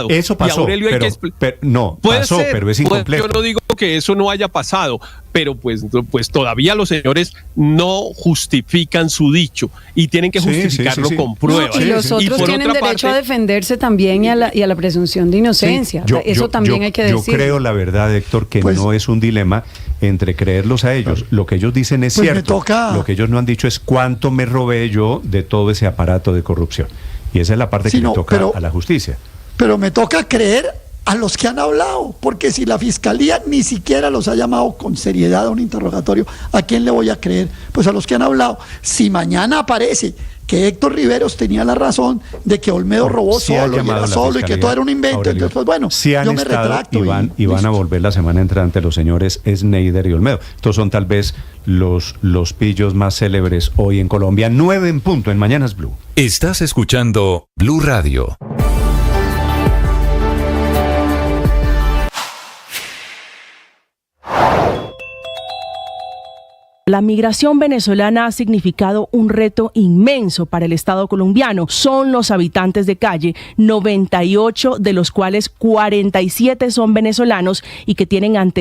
S1: No, eso pasó,
S10: y Aurelio
S1: pero es incompleto.
S10: Yo no digo que eso no haya pasado, pero pues todavía los señores no justifican su dicho y tienen que justificarlo con pruebas.
S18: Y los otros tienen derecho a defenderse también y a la presunción de inocencia. Eso también hay que decir.
S1: Yo creo, la verdad, Héctor, que no es un dilema entre creerlos a ellos. Lo que ellos dicen es cierto. Lo que ellos no han dicho es cuánto me robé yo de todo ese aparato de corrupción. Y esa es la parte que le toca a la justicia.
S12: Pero me toca creer a los que han hablado, porque si la Fiscalía ni siquiera los ha llamado con seriedad a un interrogatorio, ¿a quién le voy a creer? Pues a los que han hablado. Si mañana aparece que Héctor Riveros tenía la razón de que Olmedo robó solo y era solo y que todo era un invento, Aurelio, entonces bueno, yo me retracto.
S1: Y van a volver la semana entrante los señores Schneider y Olmedo. Estos son tal vez los pillos más célebres hoy en Colombia. 9 en punto en Mañanas Blue.
S16: Estás escuchando Blue Radio.
S4: La migración venezolana ha significado un reto inmenso para el Estado colombiano. Son los habitantes de calle, 98 de los cuales 47 son venezolanos y que tienen antecedentes